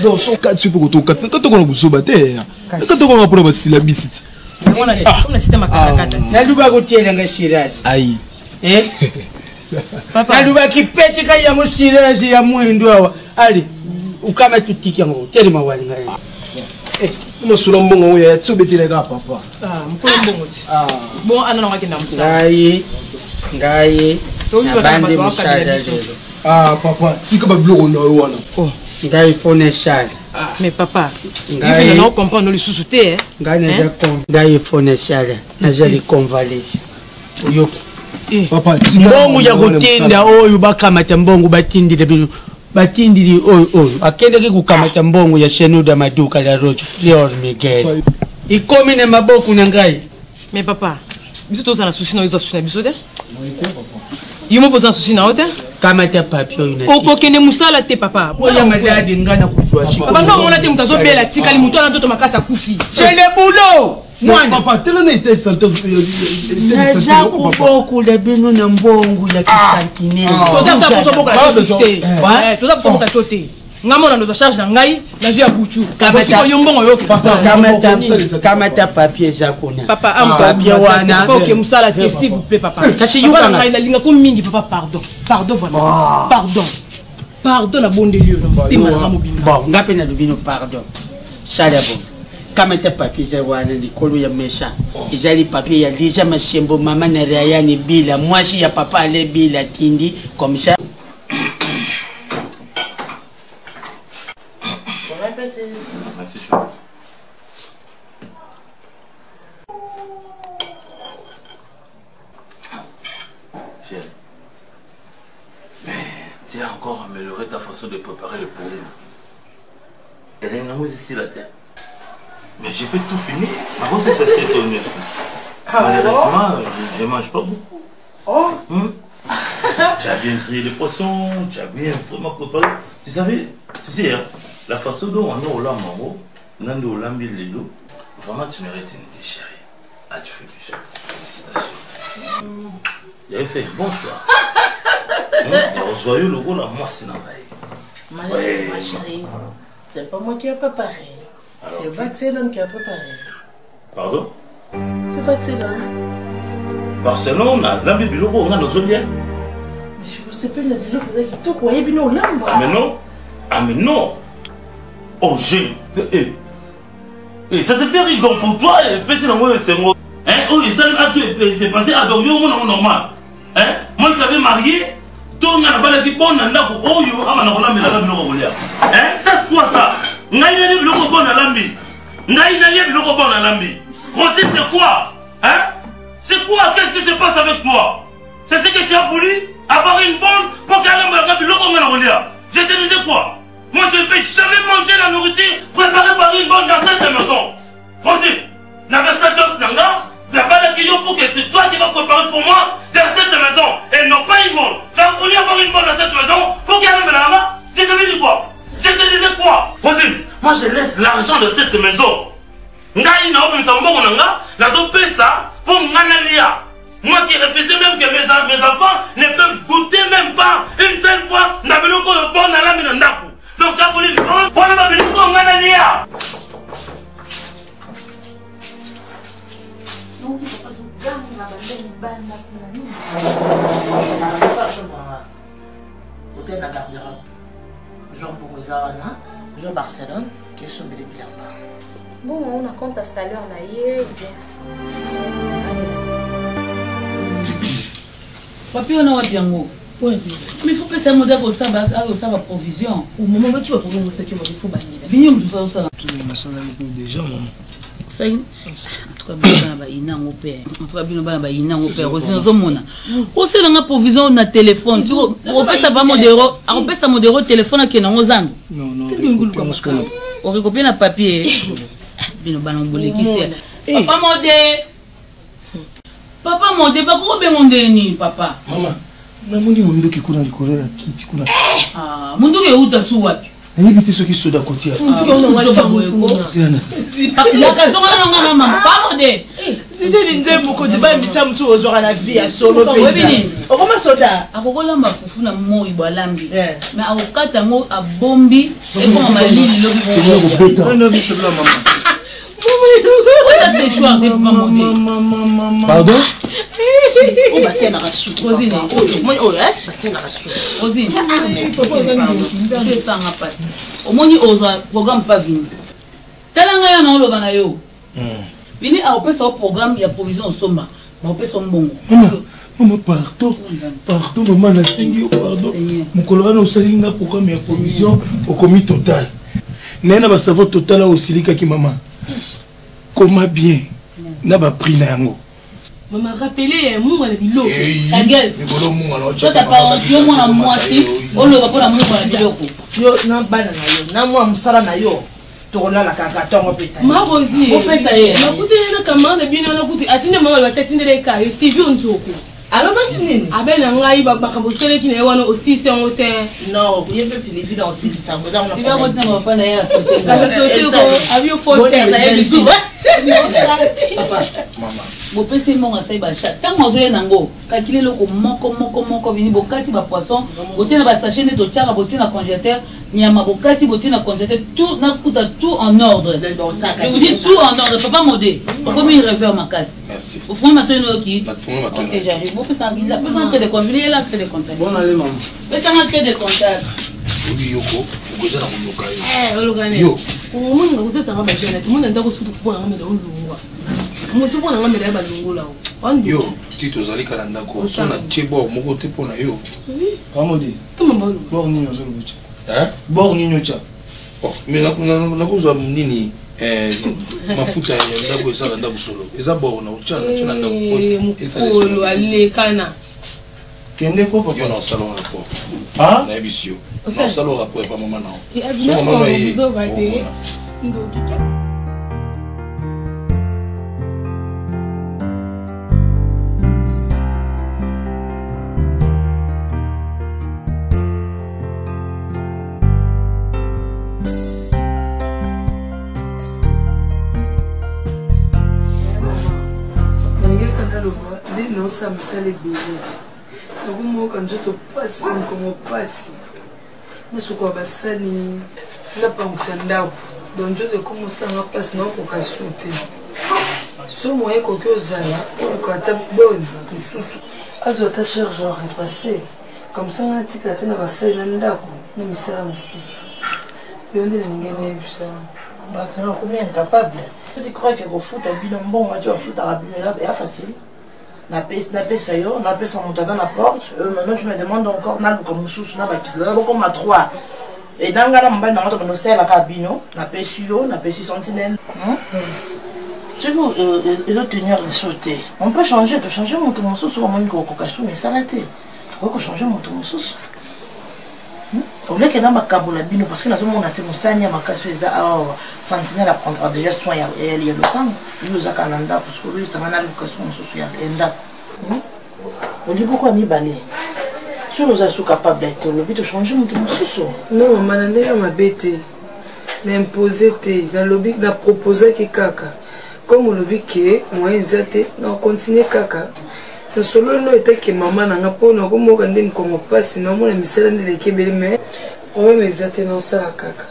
donc son cas tu peux que tu quand on a besoin bater quand on a pour la la bise on a comme le système à kata na luba ko tiela nga shirazi ai papa na luba ki peti ka ya mo shirazi ya mwendo awa ali ukama tutiki ngo teri mawali ngare mo sulombongo ya tsobetele ka papa mkolombo ti bon ana nga kinda musa ngai bande musada papa tika ba bloko na wana ngai fone shal mais papa il faut nous comprendre le sous-souté ngai na ngai fone shal na jali convalesce yo papa tika mbongo ya kutenda oyo bakamata mbongo batindire bino batindiri oyo akendeke kukamata mbongo ya Shenoda maduka la Roche Fleur Miguel ikomi na maboku na ngai mais papa biso to sana souci na yo souci na biso te Yumo poza souci na hote? Kamata papio ina. Oko kende musala te papa. Oya madadi ngana kujua shiko. Papa no mona te mutazo bela tika li muto na toto makasa kufi. C'est le boulot. Moi papa tellement était santé. Naja kuboku le bino na mbongo ya kisantine. Toza kutoka boka te. Ouais, toza kutoka tote. Ngamona ndo charge na ngai na via buchu. Kamata yombongo yoke. Kamata papier zakona. Papa am papier wana. OK musala te s'il vous plaît papa. Kasi yuka ngai na linga ko mingi papa pardon voilà. Pardon la bonne de Dieu. Bon, ngape na lubino pardon. Sala bon. Kamata papier zakona likolo ya mesha. Ezali papier ya déjà machembo mama na Rayani bila mwasi ya papa ale bila tindi comme ça. Merci, chérie. Chérie. Mais tu as encore amélioré ta façon de préparer le poulet. Elle est une ici la terre. Mais je peux tout finir. Avant, c'est ça, c'est ton esprit. Malheureusement, je ne mange pas beaucoup. Oh! Tu as bien créé les poissons, tu as bien vraiment préparé. Tu sais, hein, la façon dont on est au Lambo, on est au Lambi Lido, vraiment tu mérites une idée, chérie. Ah, tu fais du choix. Félicitations. Il avait fait un bon choix. Le joyeux logo, là, moi, c'est dans ta malheureusement, chérie, c'est pas moi qui ai préparé. C'est Barcelone qui a préparé. Pardon? C'est Barcelone. Barcelone, on a Lambi Bilogo, on a nos Zoliens. Mais je ne sais pas, il y a des gens qui tout quoi, il y a des Lambo. Ah, mais non. Ah, mais non. Oh, j'ai. Ça te fait rire donc pour toi, et puis c'est le mot, c'est moi. Hein? Oh, c'est passé à Dorio, mon normal. Hein? Moi, je t'avais marié, tout le monde a pas dit bon, on a pour Oyo, à ma mais la lame Hein? Ça, c'est quoi ça? Naïna le logo bon à l'ambi. Naïna le logo bon à l'ambi. Rosine, c'est quoi? Hein? C'est quoi? Qu'est-ce qui se passe avec toi? C'est ce que tu as voulu? Avoir une bonne pour qu'elle me le logo je te disais quoi? Moi je ne peux jamais manger la nourriture préparée par une bonne dans cette maison. Rosy, la versateur Nanga, la balle qui pour que c'est toi qui vas préparer pour moi dans cette maison. Et non pas une bonne. Tu as voulu avoir une bonne dans cette maison pour qu'elle me la. Je te dis quoi? Je te disais quoi? Rosy, moi je laisse l'argent de cette maison. Ngai na open sambongo nanga, la dope ça pour m'analia. Moi qui refusais même que mes enfants ne peuvent goûter même pas une seule fois n'a pas le bon à la mine d'aku. Donc tu as voulu le prendre pour la mine comme Manalia. Hôtel la gardera. Jean Bourgouzana, Jean Barcelone, qui est sur le bilan. Bon, on a compte à salaire, on a hier. Papi, on a un piango. Mais il faut que ça modèle au sabbat, ça va provision. Au moment où tu vas pour nous, c'est qu'il faut bannir. Venez, on doit ça. Tu me sens déjà, maman. Ça y est. En tout cas, bien, il n'a pas père. En tout cas, bien, il n'a pas père. Aussi, nous sommes là. Aussi, dans la provision, on a téléphone. On peut savoir modéro. On peut savoir modéro téléphone qui est dans nos angles. Non. On récupère un papier. Bien, on boule qui c'est. Papa modé. Papa modé, pas quoi bien modé ni papa. Maman. Namoni mundo kikuna likolo na kiti kuna. Ah, mundo ke uta su wapi? Ani biti soki soda kotia. Mundo ke wacha mweko. Siana. La kazonga na mama pas modé. Zide linze moko diba mbisa mtu ozora na vie ya solo pe. Webini. Okoma soda. Akokola mafufu na mo ibalambi. Mais akokata ngo abombi et comme malili lobi bo. Non, c'est là maman. Ça c'est choix de maman modé. Pardon? Oh bah c'est la rassure. Rosine. Moi oh hein, bah c'est la rassure. Rosine. Ça n'a pas. Au moins il ose programme pas venu. Talanga ya na loba na yo. Vini a opé son programme il y a provision au somba. Ma opé son bongo. Maman pardon. Pardon maman na singi pardon. Mukolo na osali na programme ya provision au comité total. Nena ba savoir total au silika ki maman. Comment bien na ba prix na yango. Maman rappelé mon le bilo. Ta gueule. Toi t'as pas rendu moi na moi si on le va pas na moi na biloko. Yo na bana na yo. Na moi musala na yo. Tola la kaka tongo peta. Ma Rosie. On fait ça hier. Ma kuti na kamande bino na kuti atine mama ba tetindele ka yo Stevie Onzoko. Alors ba nini? Abel ngai ba bakabosele ki na wana aussi c'est en hôtel. Non, vous y êtes c'est l'évident aussi qui ça vous a on a. Tu vas monter mon pas d'ailleurs sauter. La sauter ko avio fauteuil ça y est du Papa. Maman. Bo pese mon asai ba chat. Tant mo zoye nango. Kakile loko moko vini bokati ba poisson. Botina ba sachet ne to tiara botina congélateur. Nyama bokati botina congélateur tout na kuta tout en ordre. Je vous dis tout en ordre. Papa modé. Pourquoi il revient ma casse? Merci. Au fond maintenant qui? OK, j'arrive. Bo pesa ngila, pesa un de convier là que de contact. Bon allez maman. Pesa un de contact. Oui yoko, ukoza na kuyoka yo. Olugane. Yo. Umuntu ngakuzeta ngaba jena, umuntu ndako sutu kubona ngamela ulungwa. Musubona ngamela ya balungula wo. Yo, tito zali kana ndako, so na tiebo moko te pona yo. Oui. Amodi. Kama mbalo. Bor nini ozolo bucha? Bor nini ocha? Oh, mais na kuzo nini mafuta ya ndako esala ndako solo. Eza bor na ocha na ndako. Mukolo ale kana. Kende ko papa na salon rapport. Ah? Na ebisio. Na salon rapport pa mama nao. So mama yi. Ndoki. Non, ça me sale bébé. Donc, quand je te passe, comme passe, je suis quoi, Bassani, n'a pas un sandab. Donc, je te commence à passer, non, pour qu'à sauter. Ce moyen que Zala, pour qu'à ta bonne, ou sous. Azo ta cherche à repasser. Comme ça, on a dit que tu n'as pas ça, n'andako, ne me sert en sous. Et on dit que tu ça. Bah, tu n'as combien incapable. Tu crois que le foot a bien bon, tu vas foot à la c'est facile. Na pesa yo, na pesa montaza na porte, maintenant tu me demandes encore na comme sous na ba kisa na comme à 3. Et dans la mbana na to no sela ka bino, na pesi yo, na pesi sentinelle. Tu veux et le tenir de sauter. On peut changer, de changer mon tour sous ou mon kokasou mais ça raté. Pourquoi changer mon tour sous? Au lieu que na makabola bino parce que na zomo na te musanya makaso eza sentinelle à prendre déjà soin ya elle le temps. Nous a kananda parce que lui ça va na location sous ya enda. On dit pourquoi mi balé? Si nous sommes capables d'être le but de changer mon sous. Non, maman n'a ma bête. L'imposer dans le but n'a proposé que kaka. Comme le but qui est moi exacté, on continue kaka. Le solo no était que maman n'a pas no comme on dit comme pas sinon mon émission de l'équipe mais on va exacté non ça kaka.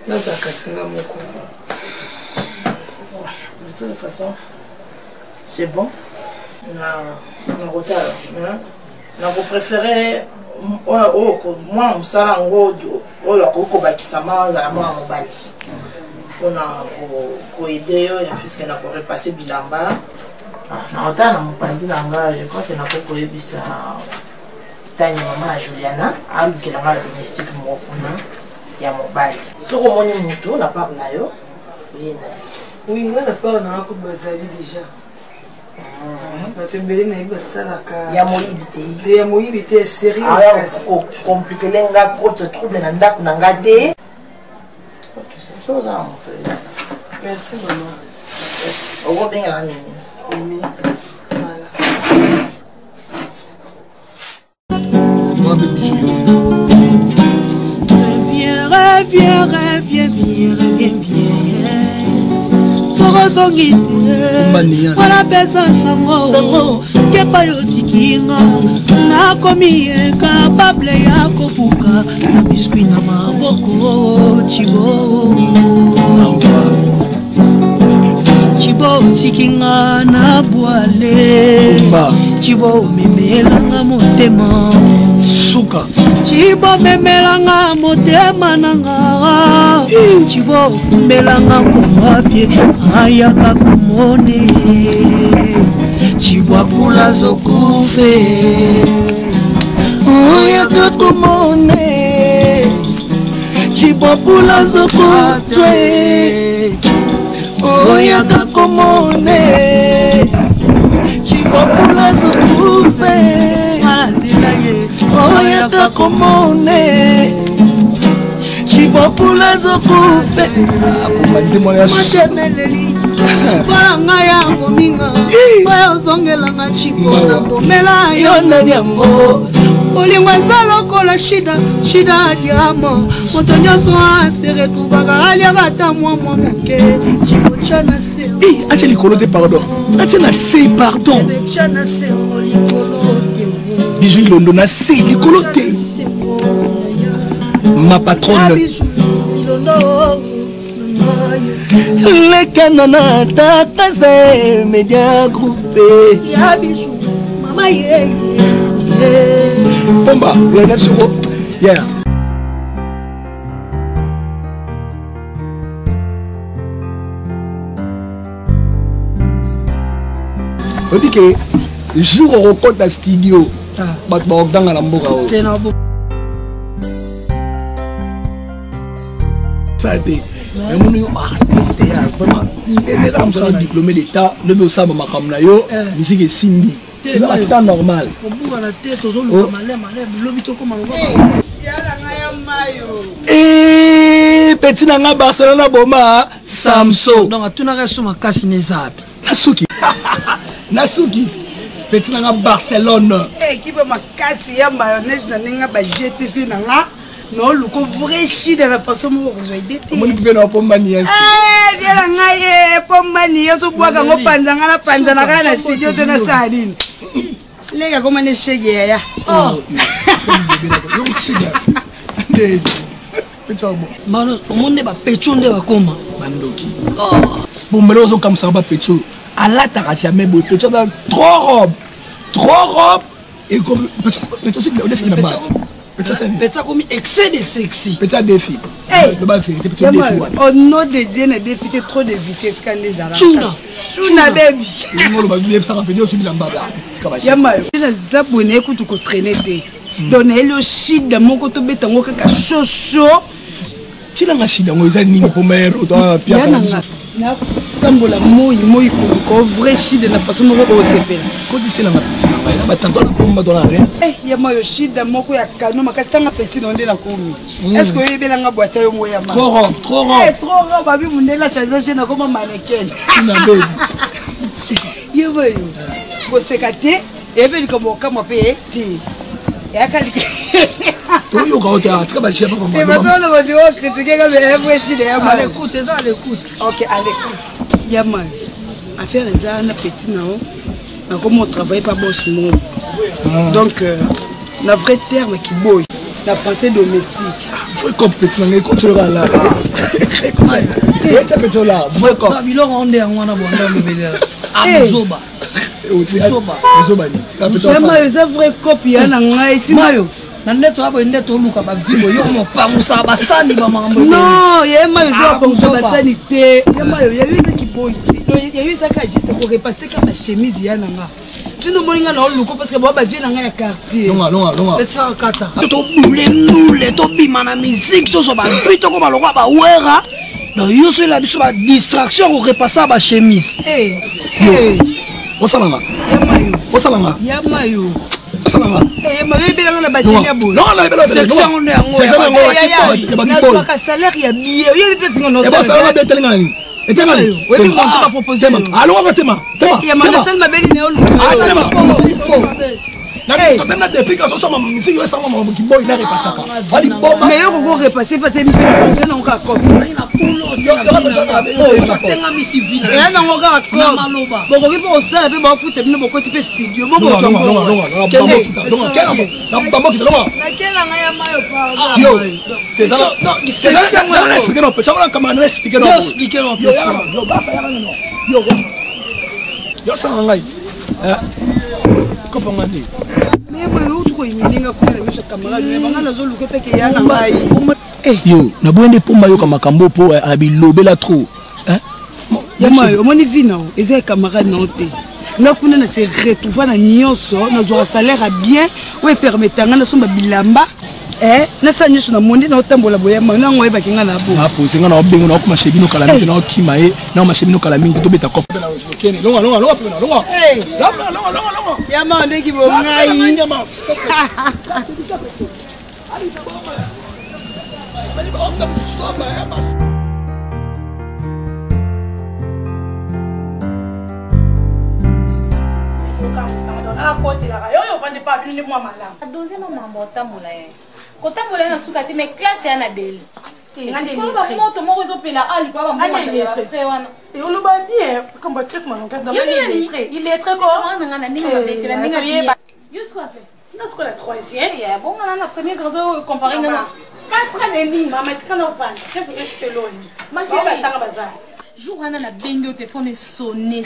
Na za kasinga moko. De toute façon, c'est bon. Na retard. Na vous préférez moi on sala ngo o la ko bakisama za mwa mobali. On a ko aider yo ya puisque na ko repasser bilamba. Na retard na mopandi na nga, je crois que na ko koyebisa tani maman Juliana alukela la domestique mokuna ya mobali soko moni mutu na part na yo oui nga na part na ko bazali déjà bato ebele na yebi basalaka ya moyibi te ya moyibi te sérieux compliqué lenga kote trouble na ndako na nga te merci maman okobengela nini oui voilà Reviens, Sorosongi te Wala pesa nsango Kepa yo tikinga Nakomi capable ya kopuka Na biskuit na maboko Chibo Chibo tikinga na boale Chibo memelanga motema Suka Chibo memelanga motema nanga Chibo melanga kumapye ayaka kumone Chibo akula zokufe ayaka kumone Chibo akula zokutwe ayaka kumone Chibo akula zokufe oyaka komone chibopula zokufe matemeleli chibola ngai ya bominga oyo ozongelanga chibona bomela yo ndani yango bolingo eza lokola shida adiamo moto nyonso ase retrouvaka aliaka ata mwa moke chibotia na se atia likolo te pardon atia na se pardon tia na se likolo Bijou Ilondo na se likolo te ma patronne lekana na takaze media groupé ya Bijou mama ye bomba le 9 secondes yeah on dit que jour au record à studio bato baokdanga na mboka o ça te mais mon yo artiste ya vraiment ndebela mosala diplômé d'état lobi osamba makambo na yo musique esimbi eza na temps normal obuka na te tozoluka malema lobi tokoma loba yala ngaya mayo petit na nga Barcelona boma Samso donc atunaka so makasi nezapi Nasuki petit na nga Barcelone equipe makasi ya mayonnaise na ninga ba GTV na nga no luko vrai chi de la façon mo ko idée moni pe na pomba ni bien la nga ye pomba ni so bwaka ngo panzanga na panzana kana studio to na salini lega koma ne shege ya yo kusiga Pechobo mano omonde ba pecho nde bakoma bandoki bombelo zo comme ça ba pecho alataka jamais boy pecho dans trop robe et comme pecho c'est le défi là-bas pecho comme excès de sexy pecho défi le bas vérité pecho défi au nom de Dieu ne défi trop de vitesse quand les arabes Chuna baby ngolo ba bien ça rappeler aussi bilamba petit kabashi yama ina zabone kutu ko traîner te donner le shida moko to betango kaka shosho chila nga shida ngo eza nini pomero to pia na tambola moi ko vrai shida na façon moko ko sepela ko disela ma petit na ba tango pomba dans la rien yama yo shida moko ya kano makasta nga petit ndonde na komi est-ce que yebela nga boîte yo moya ma trop rond babi mundela changer na koma mannequin na baby yebo yo ko sekate ebe ko kama pe ti yakali to yo ka ota tika ba chef pas et maintenant le mot de critiquer comme vrai shida yama à l'écoute OK à l'écoute yama affaire ça na petit na comme on travaille pas boss monde donc na vrai terme qui boy la français domestique faut compétition mais contrôler là et ça peut là faut comme bilo onde ngwana bonda mbele azoba zoba ni yama eza vrai copie na ngai ti mayo na ndeto abo ndeto luka ba vibo yo mo pamusa basani ba mambo non yema eza pamusa basani te yema yo yeza ki boy yo yeza ka juste ko repasser ka ba chemise ya nanga tino moninga na oluko parce que bo ba vie na nga ya quartier longa ça kata to bule nule to bima na musique to so ba vito ko ba lokwa ba wera na yo so la biso ba distraction ko repasser ba chemise osalanga yamayo mayo ebelanga na bateli ya boye section yango nazwaka salaire ya billet oyebi mpe singa nosalanga mais yo koko repasse pate mpe nango kaka eya nango kaka bokoki mpe kosala mpe bafuta bino bokoti mpe studio nakelanga ya mayo yo naboyende mpomba yoka makambo mpo abilobela trop yamayo omoni vi nao eza ya camarade nao te nga kuna na se retrouva na nyonso nazwaka salaire a bien oyo epermetanga nasomba bilamba nasala nyonso na monde naotambola boyama nango oyebaki nga na bo apose nga naobengo naokoma shebino kala mingi naokima ye naoma shebino kala mingi tobeta kope yama ndeki bongai deuxième mambo otambola ye kotambola ye na suka te mais classe ya na deli moto moko ezopela alikwa wana oloba bien comme chef il est très koanga na ndenge babetela ndenge abiyeba la troisième bon on a la première grade comparé na 4 ans et demi maman tikana ovanda chef esteloni machine batanga bazali jour wana na bengi au téléphone sonné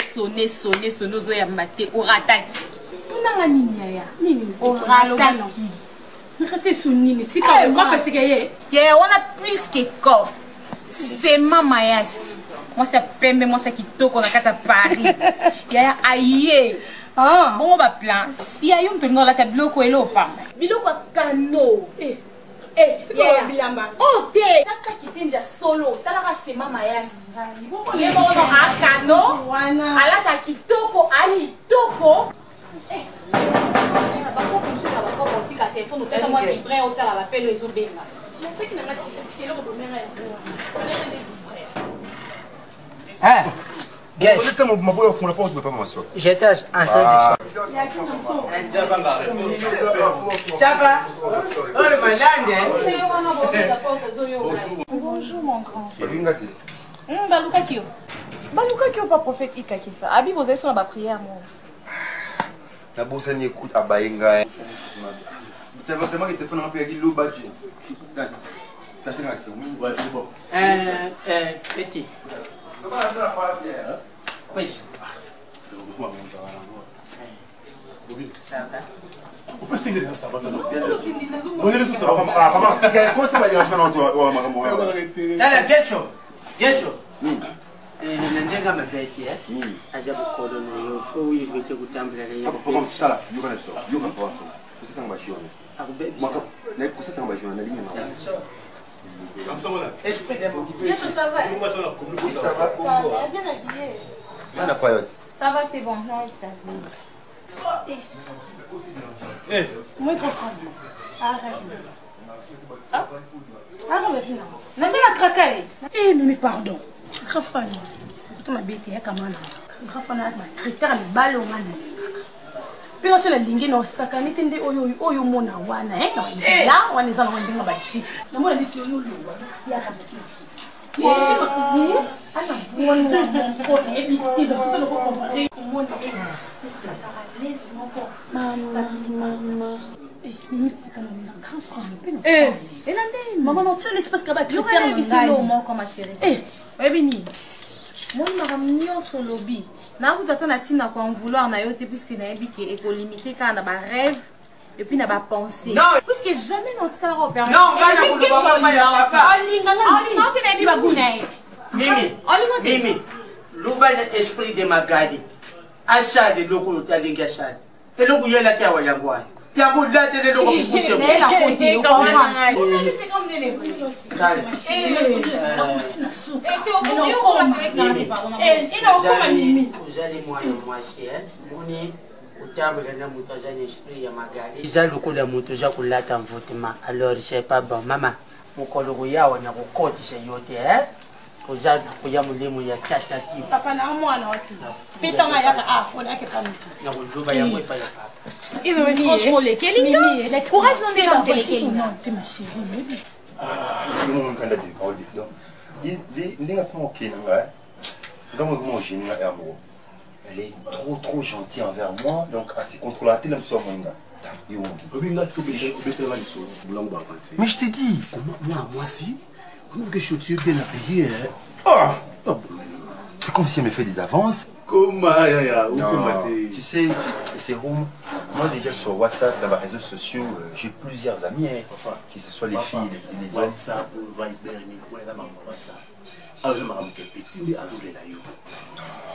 ozoyamba te orataki tunanga nini yaya nini orataki nakate sunini tika kwa parce que yaya wana plus que corps c'est mama yasi moi c'est pembe moi c'est kitoko na kata Paris yaya aye bon ba plan si ayo mpengo la tabloko elopa biloko kano bilamba te taka kitenja solo talaka sema mayasi yebo no akano alata kitoko alitoko bako kusuka bako botika telefone utaka mwa vibre otala bapelo ezobenga nataki na ngasi silo ko domera ya Yes. J'étais ma boîte au fond de la porte, je ne peux pas m'asseoir. J'étais en train de ça va? Oh, le malade, bonjour mon grand. Baluka Kio pas prophète Ikakisa. Abi vous êtes sur la prière moi. La bourse n'y écoute à Baïnga. Tu as vraiment été fait un peu avec l'eau battue. Ouais, c'est bon. Petit. Oui. Ça va? On peut signer dans ça. On est tous ça. Comment ça va dire Ndenga mabeti aja bukolo nayo fo uyivete kutambula leyo sala yuka neso yuka kwaso kusanga bashione mako na kusanga bashione na linyo esprit de bon ça va bien habillé on a pas yote ça va c'est bon non ça moi comprends arrête mais pardon grafana kutuma bete ya kamana grafana ma critère mi balo ngana pela sona lingi no saka niti ndi oyo mona wana na wana zana wana ndinga bashi na mona niti oyo ya kabisa ana mwana ko ebi ti do soko ko comparer mona ça ta l'aise moko mama minute kana ni grafana maman non tu laisse parce que ba critère bisilo moko ma chérie Ebini, moi je me suis lobby. Na kutata na tina kwa vouloir na yote puisque na ebi ke eko limité quand na ba rêve et puis na ba pensée. Puisque jamais dans ce cas là opérer. Non, ngana kulo papa ya papa. Ali ngana ebi baguna. Mimi. Luba na esprit de magadi. Acha de loko utalinga sana. eloko yela te awa yango wana yango late leloko kukuse eza lokola moto oza kolata mvutema alors c'est pas bon mama mokolo koyawa na kokotisa yo te oza koya molemo ya tataki papa na mwana wati pitanga yaka ona ke pamuka na koloba yango epai ya papa franchement lekeli courage non de lekeli non te ma chérie mon candidat de parole donc il n'est pas ok nanga comment je n'ai pas amour elle est trop gentille envers moi donc à se contrôler à tel soir mon gars. Mais je t'ai dit, moi si, que je suis bien habillé. C'est comme si elle me fait des avances. Comment tu sais, c'est moi déjà sur WhatsApp, dans les réseaux sociaux, j'ai plusieurs amis, que ce soit les filles et les hommes. WhatsApp, Viber,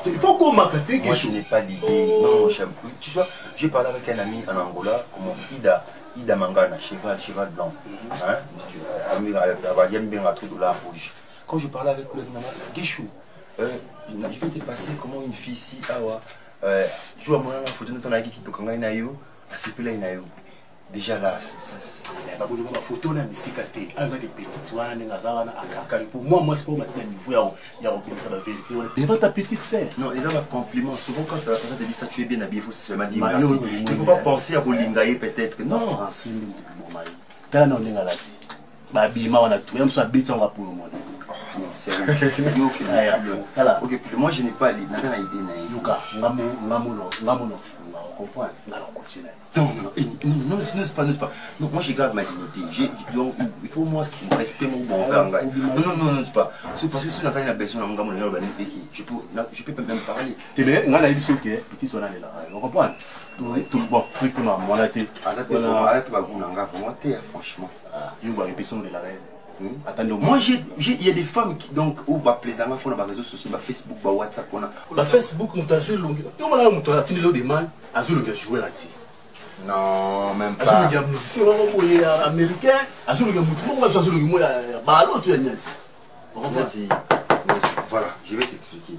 il faut qu'on marque. Moi je n'ai pas l'idée. Non, tu vois, j'ai parlé avec un ami en Angola, comme Ida Mangana, cheval blanc. Il aime bien la trou de la rouge. Quand je parlais avec le maman, Guéchou, je vais te passer comment une fille ici, je vois mon photo de ton ami qui te connaît nayo, à ce peu là nayo. Déjà là, ma photo na misikate, avec des petites wana ngazana akaka. Pour moi c'est pas maintenant niveau il y a la vérité. Devant ta petite sœur. Non, les hommes compliment. Souvent quand la personne te dit ça, tu es bien habillé, il faut seulement dire merci. Il ne faut pas penser à Bolingaye peut-être. Non. T'as non n'engalati. Babima wana tout. Même ça bête on va pour le monde. Non, c'est ok, moi je n'ai pas l'idée. Luka, ngamo comprends. Non, c'est pas. Non, moi je garde ma dignité. Donc il faut moi respect mon bon envers. Non, c'est pas. C'est parce que si on a fait une personne en gamme, je peux même parler. Tu sais, on a dit ce qui est petit son là. On comprend. Tout bon, truc pour moi là tu. Franchement. Il va répéter de la reine. Moi, il y a des femmes qui donc au bas plaisamment font dans les réseaux sociaux, Facebook, WhatsApp, on a. Facebook, on t'a joué long. On a monté la tine de mal, Azul a joué là-dessus. Non, même pas. Azul a musicien américain, Azul a monté, Azul a monté, ballon, tu es niette. Voilà, je vais t'expliquer.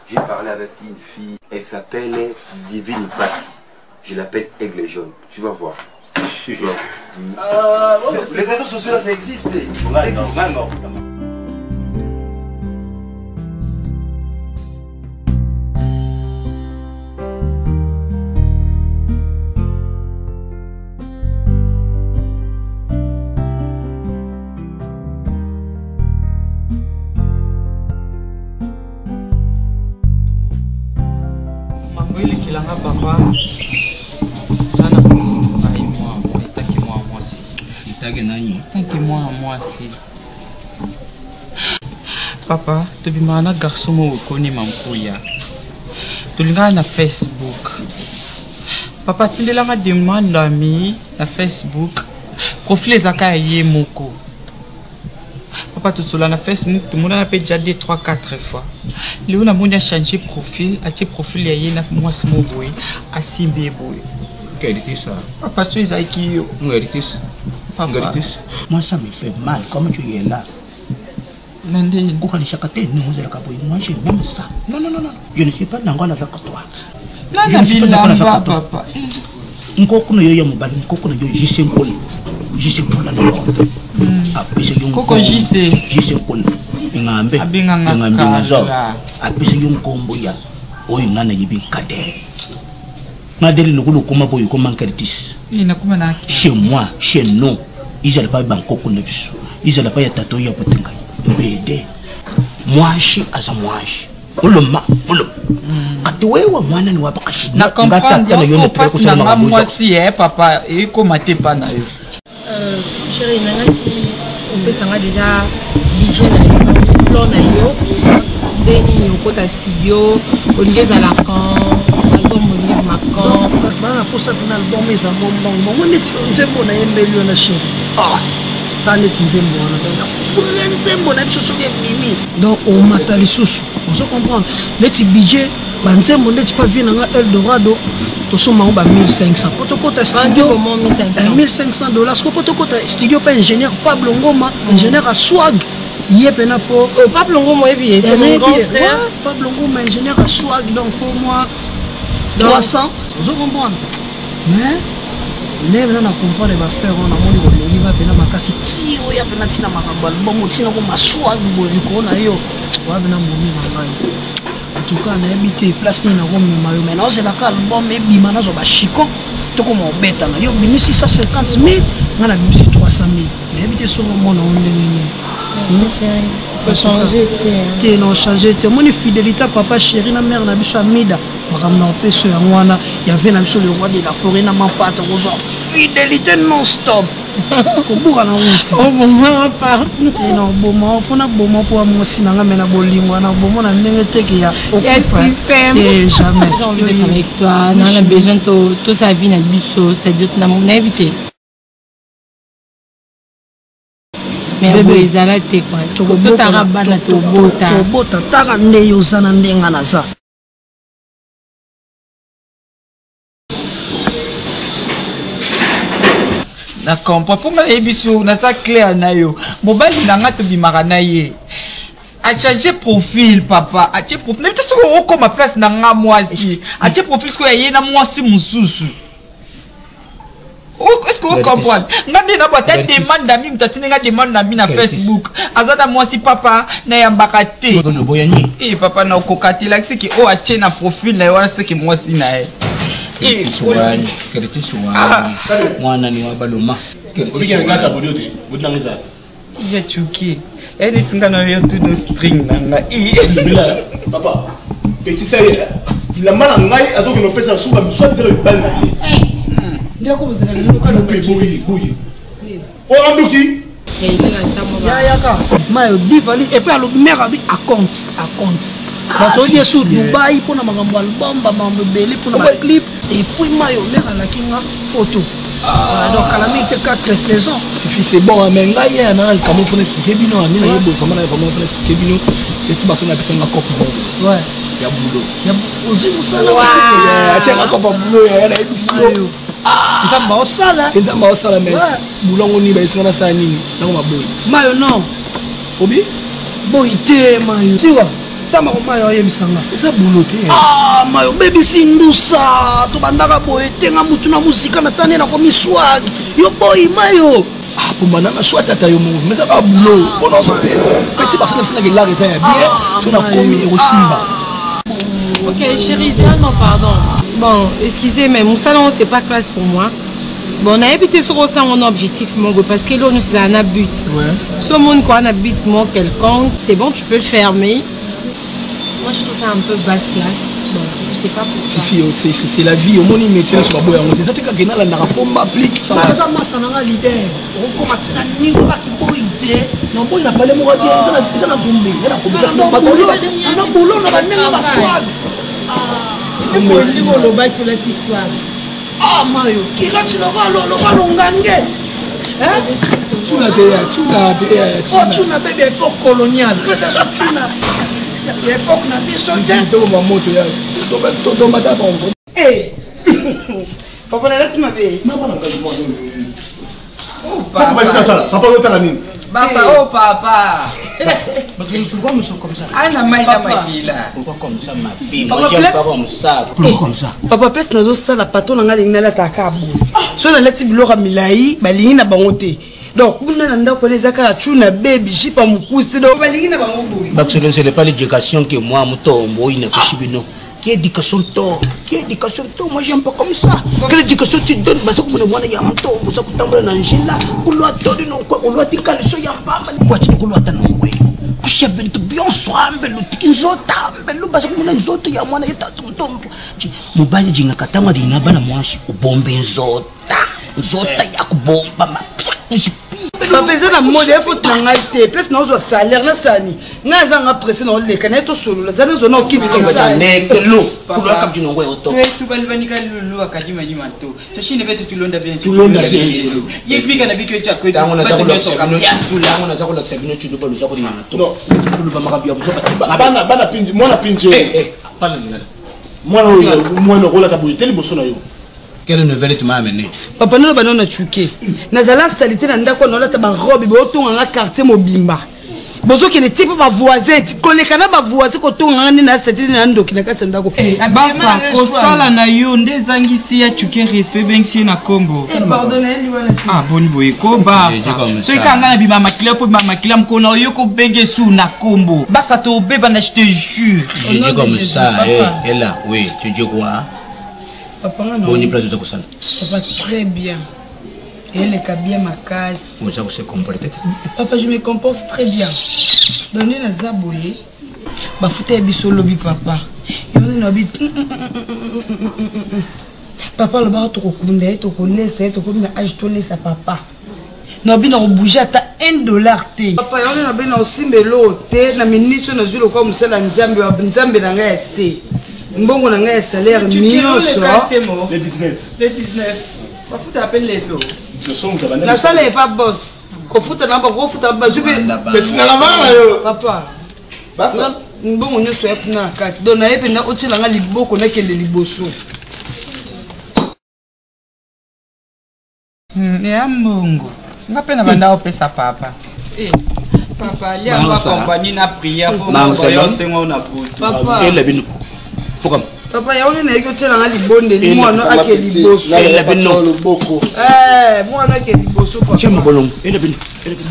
J'ai parlé avec une fille, elle s'appelle Divine Passi. Je l'appelle Aigle Jaune. Tu vas voir. Les réseaux sociaux là, ça existe. Ça existe. Papa, papa, tu es un garçon qui connaît mon couille. Tu es na Facebook. Papa, tu es là, je demande d'amis na Facebook. Profil Zaka yé moko. Papa, tu es là na Facebook. Tout le monde a déjà 2, 3, 4 fois. Le on a changé profil. A profil yé na moi c'est mon boy. A simbi boy. Quel est ça? Papa, tu es qui? Moi ça me fait mal. Comment tu es là? Moi je m'aime ça. Non. Je ne suis pas dans avec toi. Je ne suis pas d'accord avec toi. Papa. Chez moi, chez nous, ils n'allaient pas ils n'allaient pas être tatoués. Moi, je suis à sa moi. Na comprendre ce passe na moi si papa et comment t'es pas na chérie nanga on peut sanga déjà budget na plan na yo deni au côté studio on les à la camp album on macan ba pour ça dans album mais ça bon on est nzembo na yembeli na chérie tande nzembo na nzembo na biso soki mimi donc on mata lisusu on se comprendre les budget banzembo ndeti pa vie nanga Eldorado tosomango ba 1500 potokota studio $1500 sko potokota studio pa ingénieur Pablo Ngoma ingénieur à swag yé pena fo Pablo Ngoma et c'est mon grand frère Pablo Ngoma ingénieur à swag donc faut moi 300 vous comprenez mais lève na comprendre va faire on a moni ko leli va pena makasi tio ya pena tina makambo album tina ko maswag boli ko na yo wa pena momi na ngai en tout cas na habité place ni na ko mema yo maintenant c'est la album et bima na zo ba chiko to ko mo beta na yo bimi 650,000 na bimi 300,000 na habité sur mon nom ndengeni faut changer te non changer te moni fidélité papa chéri na mère na biso Amida makamna opeso ya mwana ya ve na biso le roi de la forêt na mapata kozo fidélité non stop kobuka na wuti oh bon pas te non bomo fona bomo po amosi na ngamena bolingwa na bomo na ndenge teke ya okufa te jamais j'ai envie d'être avec toi on a besoin de tout sa vie na biso c'est-à-dire na mon invité mais bébé ezala te quoi totaka bana tobota taka nde yoza na ndenga naza d'accord pour nga ebiso na sa clair na yo mobali nanga to bimaka na ye a changer profil papa a changer profil n'était sur au ma place na nga mwasi a changer profil ko ye na mwasi mususu est-ce que vous comprenez ngandi na bota demande d'ami mtatine nga demande na mi na Facebook azana mwasi papa na yambaka te eh papa na kokati la ki o a changer na profil na yo wana ce que mwasi na ye Qualité mwana ni wabaloma ya chuki eni tsingana yo tu no string nanga papa petit sérieux il a mal en ngai azoki no pesa suba soit dire bal na ndio ko bozela ndio ka boyi o ambuki ya ka smile divali et puis le mère abi à compte parce que sur Dubaï pour na makambo album ba mambo belé pour na clip et puis mayo mère la kinga photo donc à la mi 4 saisons c'est bon mais nga ya na le camion faut expliquer bino ani na yebo vraiment faut expliquer bino petit baso na personne na cop ouais ya boulot ya ozi musala ya tiens na cop boulot ya na ebiso nzamba osala mais boulongo ni ba isana sa nini na ko maboy mayo non obi boy te mayo siwa tama ko mayo yebisanga eza bouloté mayo bebisi ndusa to bandaka boye tenga mutu na muzika na tane na ko miswag yo boy mayo pour manana soit tata yo mo mais ça va boulot bon non petit personne c'est que là ça ya bien sur na komi au simba ok chérie non pardon bon excusez mais mon salon c'est pas classe pour moi. Bon, on a habité sur ça mon objectif, mon gars, parce que là, nous sommes un but. Ce monde, quoi, un but, quelconque, c'est bon, tu peux le faire, mais moi, je trouve ça un peu basse classe. Bon, je sais pas pourquoi. C'est la vie, au monde, il métier sur la boue. On disait que Gena, la pompe applique. Ça m'a ça l'idée. On commence à niveau qui peut idée. Non, bon, il n'a pas les mots à dire, il en a tombé. Il en a tombé. On a boulot, on a même la soie. Il faut aussi le bail pour la tissoire. Ah mayo, kila chinoga lo ngange. Tuna Tuna bébé époque coloniale. Mais ça tuna. L'époque na biso te. To ma moto ya. To mata bon. Eh. Papa na lati mabe. Mama na kazi mo. Oh papa. Papa lotala nini? Basta oh papa. Pourquoi nous sommes comme ça? Ana maila makila. Pourquoi comme ça ma fille? Moi j'aime pas comme ça. Pourquoi comme ça? Papa place nazo sala pato na ngali ngala takabu. So na lati bilora milai balingi na bangote. Donc kuna na ndako les aka chuna baby jipa mukusi do balingi na bangobo. Baxelo c'est pas l'éducation que moi mutombo ina kushibino. Qui éducation to? Qui éducation to? Moi j'aime pas comme ça. Quelle éducation tu donnes? Parce que vous ne voyez pas mutombo ça kutambula na njila. Kulwa todi no kwa kulwa tikali so yamba. Kwa chini kulwa tanongwe. Kushia bintu bien swambe lutinzota mbelu basa kumuna nzoto ya mwana yetatu mutombo. Mubali jinga katama dinga bana mwashi ubombe nzota. Nzota ya kubomba mapya. Papa eza na mode ya faute na ngai te place na ozwa salaire na sani nga azanga presse na oleka na to solo zana zona okiti comme ça lo kulwa kam jino ngwe oto tu balbanika lulu akajima nyima to to shine betu tulonda bien yekbika na bikyo cha kwetu batu nyoso kabia sula ngona za kola kusabino chudo balo za kola to lulu ba makabia buzo bana pinji mwana pinji bana ngala Moi, on a tel bosonayo. Quelle nouvelle tu m'as amené? Papa, nous avons chuké. Nous avons salité dans le robe, nous avons quartier mobimba. Bozo qui n'était pas voisin, kolekana ba voisin ko to ngani na seti na ndo kina kati ndako. Basa ko sala na yo ndezangisi ya chuke respect bengsi na kombo. Pardonnez lui. Ah boni boy ko basa. So ikanga na bima makila po bima makila mkono yo ko bengesu na kombo. Basa to beba na je te jure. Je dis comme ça et là oui, tu dis quoi? Papa non. Boni place de kusala. Papa très bien. Et elle est bien ma casse. Moi, ça se comporte. Papa, je me comporte très bien. Donnez la zaboulé. Bah, foutez biso lobby, papa. Il m'a dit, lobby. Papa, le bar, tu reconnais, tu connais, tu connais, tu laisses à papa. Nobi na bouger à $1 té. Papa, on a bien aussi melo té. Na minute na zulu comme ça la nzambe wa nzambe na ngai c'est. Mbongo na ngai salaire mignon ça. Le 19. Le 19. Bah, faut t'appeler les lots. La salle n'est pas boss. Qu'on fout un peu, qu'on fout un peu. Mais tu n'as la main, papa. Bon, on ne soit pas dans la carte. Donc, on a eu un autre langue libo qu'on a qu'elle est liboso. Ya Mungu. Ngapena banda opesa papa. Papa, lia ma compagnie na prière pour moi sengo na bout. Papa. Et la bino. Faut comme Papa, il y a un autre langue libonde, moi non a qu'elle liboso. Et la bino. Moi non a qu'elle liboso. Tiens mon bolon. Et la bino. Et la bino.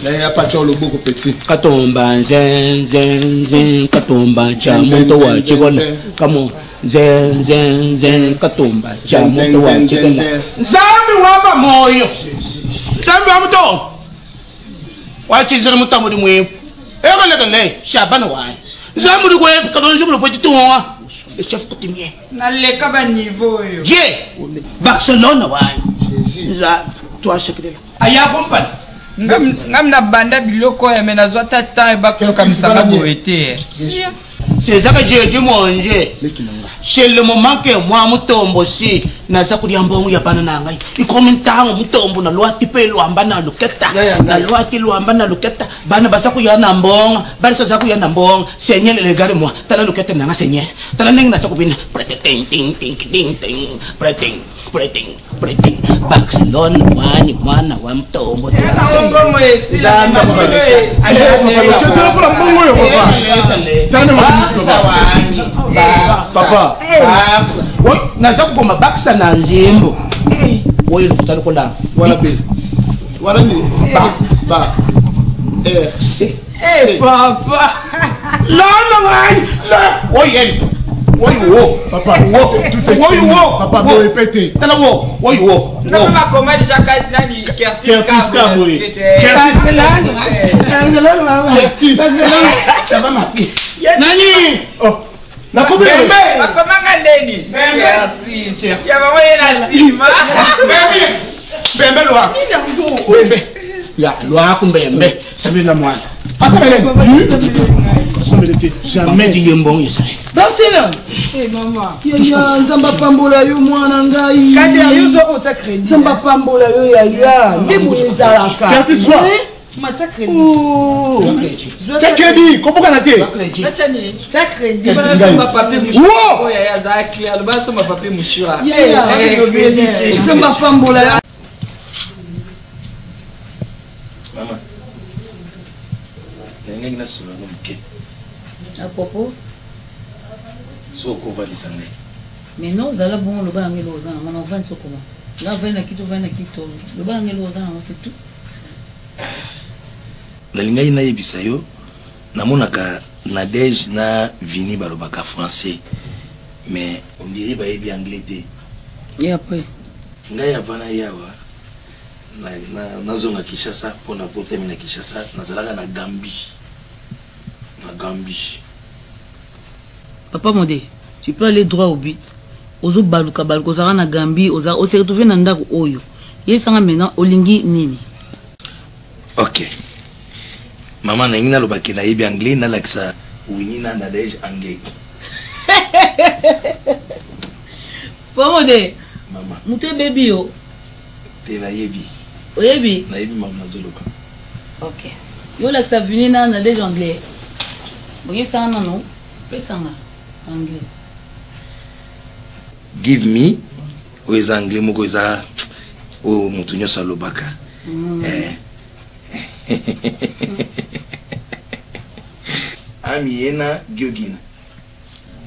Là, il n'y a pas de le beaucoup petit. Katomba, zen, zen, zen, katomba, chamoto wa chigola. Come on. Zen, zen, zen, katomba, chamoto wa chigola. Zambi waba moyo. Zambi waba to. Wachizira mutambo di mwe. Ego legale, shabana wa. Zambi di kwe, kadon jubu poti tuwa. Le chef coutumier. Na le kaba niveau yo. Je. Barcelone wa. Za, toi chekele. Aya compagnie. Ngam na banda biloko ya menazwa tata ba ko kamisa boete. C'est ça que j'ai dit manger. C'est le moment que moi mutombo si na za kulia mbongo ya bana na ngai. Ikomentango mutombo na lwati pe lwamba na luketa. Na lwati lwamba na luketa. Bana basa ku ya na mbongo, bana sa ku ya na mbongo. Senye le gare moi. Tala luketa na nga senye. Tala ning na sa kubina. Ting ting ting ting ting. Pretting. Barcelona wani mwana wa mtombo. Ngo mwesi la mbongo esi. Tala kwa mbongo yo papa. Tana Papa. Woi, naza kugoma bakisa na nzimbo. Woi kutali kolanga. Wala be. Wala ni ba. C. Papa. Non, woi. Woi wo. Papa, wo. Woi wo. Papa, vous répétez. Tala wo. Woi wo. Na kama koma déjà nani Curtis Cabo. Ça va ma fille. Nani? Oh. Na kumbe. Akomanga ndeni. Curtis. Ya mama yena sima. Bembe loa. Bembe. Ya loa kumbembe. Sabina mwana. Jamais dit yembon yesa. Basila. Maman. Ya nzamba pambola yo mwana ngai. Kade yo zo ko ta credit. Nzamba pambola yo ya. Ndebo ezalaka. Curtis soir. Macha crédit. T'as crédit, comment on a été? T'as crédit. Samba papier mouchoir. Ya za clair, le bas samba papier mouchoir. Nzamba pambola. Maman. Nengi na solo no mke. À propos? So ko valisa ngai. Mais non, zala bon le bangi lo zana, mon enfant so comment. Là vena kito. Le bangi lo zana, c'est tout. Nalingai na yebisa yo namonaka Nadège na Vini balobaka français mais on dirait ba yebi anglais te. Et après ngai avana yawa na zonga Kinshasa pona potemi na Kinshasa nazalaka na Gambie. Papa Modé, tu peux aller droit au but. Ozo baluka zara na Gambie, on s'est retrouvé na ndako oyo. Yesanga maintenant olingi nini? Ok. Maman na ngina lobaki na yebi anglais na lakisa Winnie na Nadège anglais. Pomode. Maman. Muté baby yo. Te na yebi. Oyebi. Na yebi maman zoloka. Ok. Yo lakisa Winnie na Nadège anglais. Boye ça non. pesanga anglais. Give me ou les anglais moko eza o mutu nyonso alobaka. Ami yena Giogina.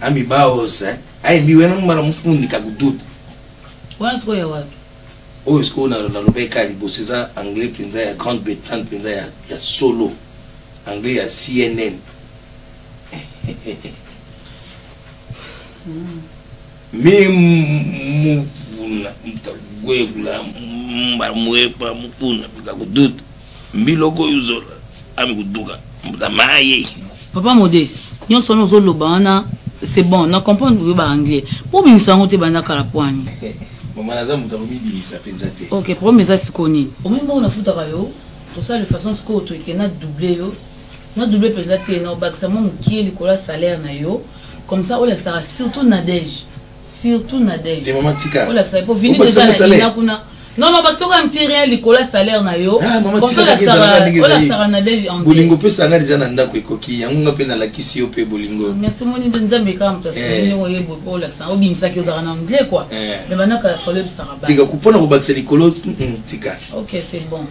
Ami baosa. Ai mi wena mara mufundi kagududu. What's going on? Oh, est-ce qu'on a la lobeka libosé ça anglais pinza ya Grande-Bretagne pinza ya solo. Anglais ya CNN. Même muvula mbamuepa mufuna kagududu. Mbiloko yuzola. Ami kuduka. Mutamaye. Papa Modé, nous sommes aux Lobana, c'est bon, on comprend le anglais. Pour bien s'en bana kalapoani. Maman Nazam mutaromi bisa penzate. Ok, pour mes asconi. Au même moment on a foutu à yo, tout ça de façon que tu es na doublé yo. Na doublé penzate no baxamon qui est le salaire na yo. Comme ça on le sera surtout Nadège. Surtout Nadège. Des moments tika. On le sera pour venir déjà na kuna. Non, parce qu'on a un petit rien, l'école salaire na yo. Comme ça, on a Nadège en bolingo pe sanga déjà na ndako ekoki yango ngape na lakisi yo pe bolingo. Merci moni de nzambe kam to so ni oyebo ko l'accent o bimisa ki ozara na anglais quoi. Mais maintenant ka follow saraba. Tika kupona ko bakisa likolo tika. OK, c'est bon.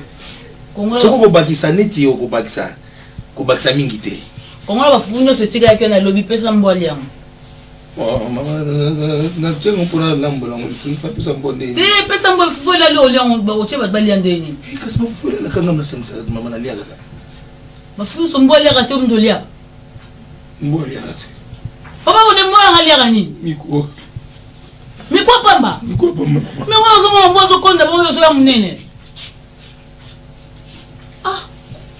Kongo soko ko bakisa neti yo ko bakisa mingi te. Kongo ba funyo se tika ki na lobby pesa mbwali yango. Oh, maman, na tchengo pona lambo la ngoli pas pesa mbonde. Te pesa mbwa fola lo liango ba oche ba baliande ni. Kasma fola la kanga na sensa maman na liaga. Ba fu so mbwali ya te mdo lia. Mbwali ya. Papa on moi la lia ni. Miko. Miko pamba. Miko pamba. Mais moi zo mo zo konda bo zo ya munene. Ah,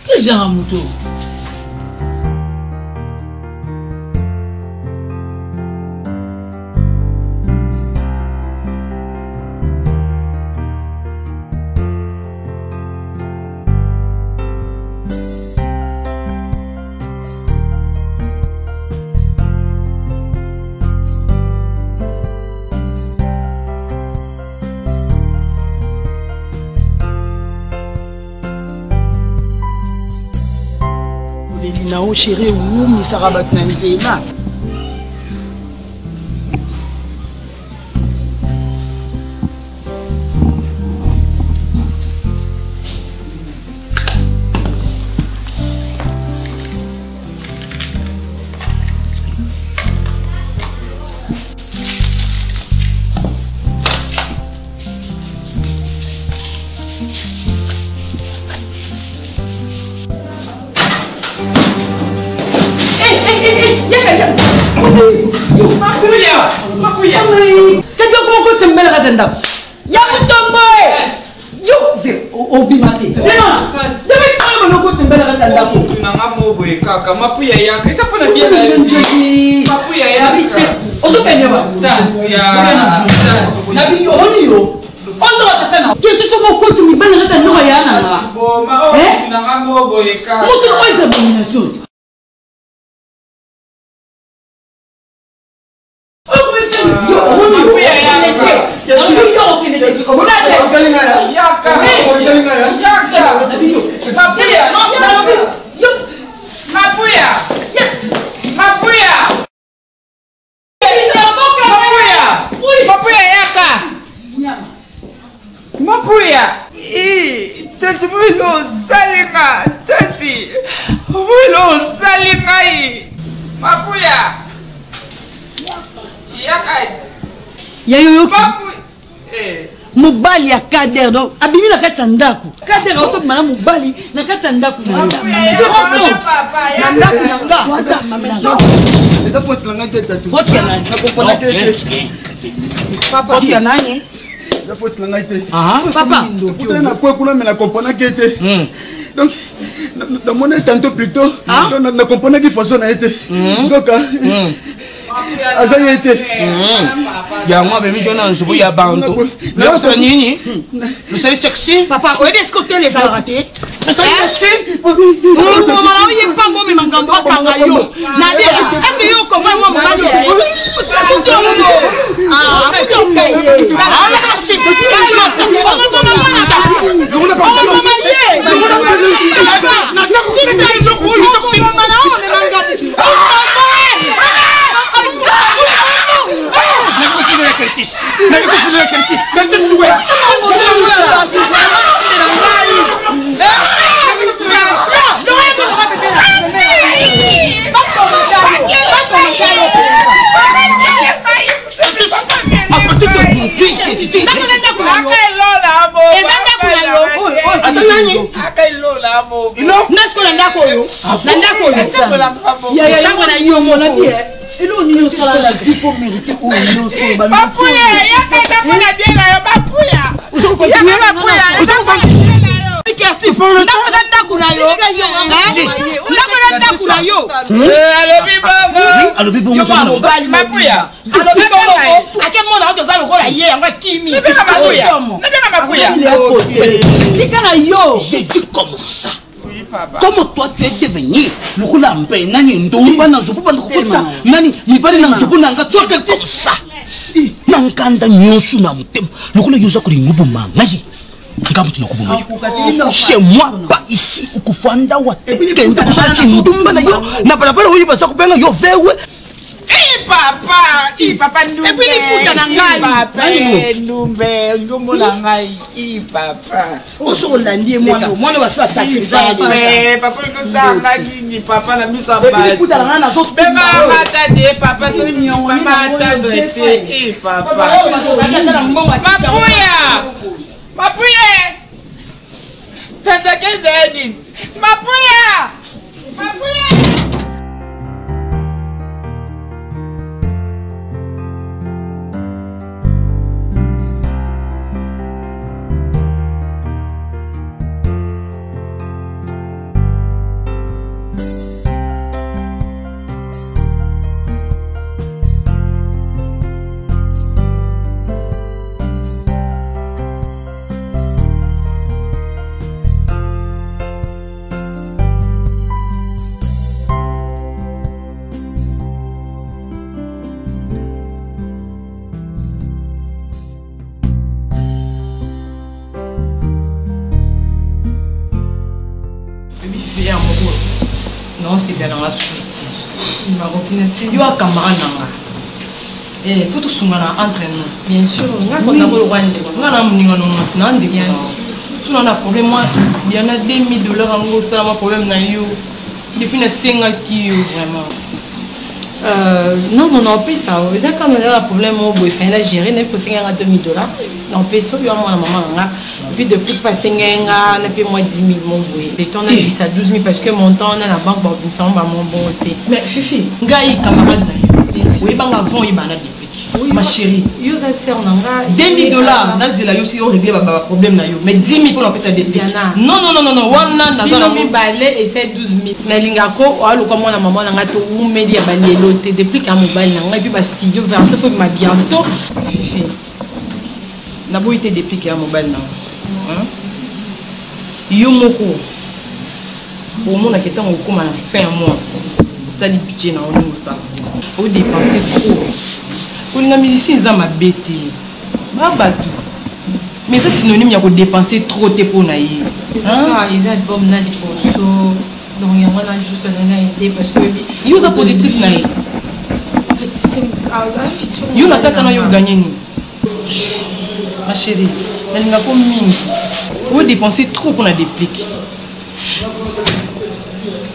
que genre moto. nao chéri oumisaka bato na nzela kaka mapuya yaka isa pona bien mapuya yaka ozo penya ba na bi oniro ondo tatana kiti somo koti mi bana rata no yana na bo ma o na ngamo bo yaka mutu ko isa bomination Mapuya, tati mwilo salinga, tati mwilo salinga Mapuya, yakati. Yayoyoki. Mobali ya Kader donc abimi na kati ya ndako. Kader auto mana mobali na kati ya ndako na ndako. Eza fonsi langa tete tu. Foti ya nani? Nakopona tete. Papa ya nani? Eza fonsi langa tete. Papa. Utana na kwa kuna me na kompona tete. Donc dans mon tantôt plutôt na kompona ki façon na été. Donc azanye été. Ya moi bébé jona nsubu ya bantu. Na so nini? Nous sommes sexy. Papa, on est côté les a raté. Nous sommes sexy. Maman, il est pas bon mais mangambo kanga yo. Nadia, est-ce que yo comprend moi mobali? Ah, c'est akailola mo nasko na ndako yo na ndako yo chambre na yo mo na bien elo ni yo sala la pour mériter ou yo so ba mapuya yakaza pona bien la yo mapuya uzo ya mapuya Kerti font le temps ndako na yo ndako na yo alobi baba alobi bongo mapuya alobi bongo ake mona oto za lokola ye yango kimi nabeka mapuya tika na yo j'ai dit comme ça. Comment toi tu es devenu le Roulambe, Nani, Ndomba, Nanzopo, Nanzopo, Nani, Nibali, Nanzopo, Nanga, toi tu es comme ça. Nankanda Nyosu Namutem, le Roula Yosaku Ngubu Mangayi. Chez moi, pas ici, au Koufanda, ou à Tekenda, ou à Ndomba, n'a pas la parole, oui, parce que yo vewe. Papa, Ndumbe. Et puis les putains Papa, Ndumbe, Papa. On se relandie, moi, ne va pas sacrifier. Papa, papa, la mise en bas. Papa, c'est mignon, papa. Mapuya, tata Kezeni, Mapuya. Non, c'est bien dans la soupe. Il y a un camarade. Il faut tout soumettre entre nous. Bien sûr. On a un problème. Il y en a $2,000 en gros. C'est un problème. Depuis le 5 ans qui vraiment. Non, on paye ça. Quand on a un problème, on peut gérer. On peut $2,000. On paye ça. Et puis depuis passer un peu moins 10 000 mon boué. Et ton avis ça 12 000 parce que mon temps on a la banque pour nous sommes à mon bon côté. Mais Fifi, gars camarade là. Oui, ben avant il m'a dit ma chérie. Yo ça sert nanga $2,000 nazela yo si on régler ba problème na yo. Mais 10 000 pour l'empêcher de Diana. Non, wana na mi balé et c'est 12 000. Mais lingako o alo comme na maman nanga to ou medi ya balelo te depuis qu'à mobile nanga et puis ba studio vers ça faut ma bientôt. Fifi. Na bo été depuis qu'à mobile nanga. Yo moko au monde qui est en cours à la fin mois ça dit budget na on ça au dépenser trop on a musicien za ma bête ba batu mais c'est synonyme ya ko dépenser trop te pour na yi ah ils album na di posto donc il y a là juste na idée parce que yo za productrice na yi en fait c'est yo na tata na yo gagner ni ma chérie elle n'a pas mingi. Vous dépensez trop pour la déplique.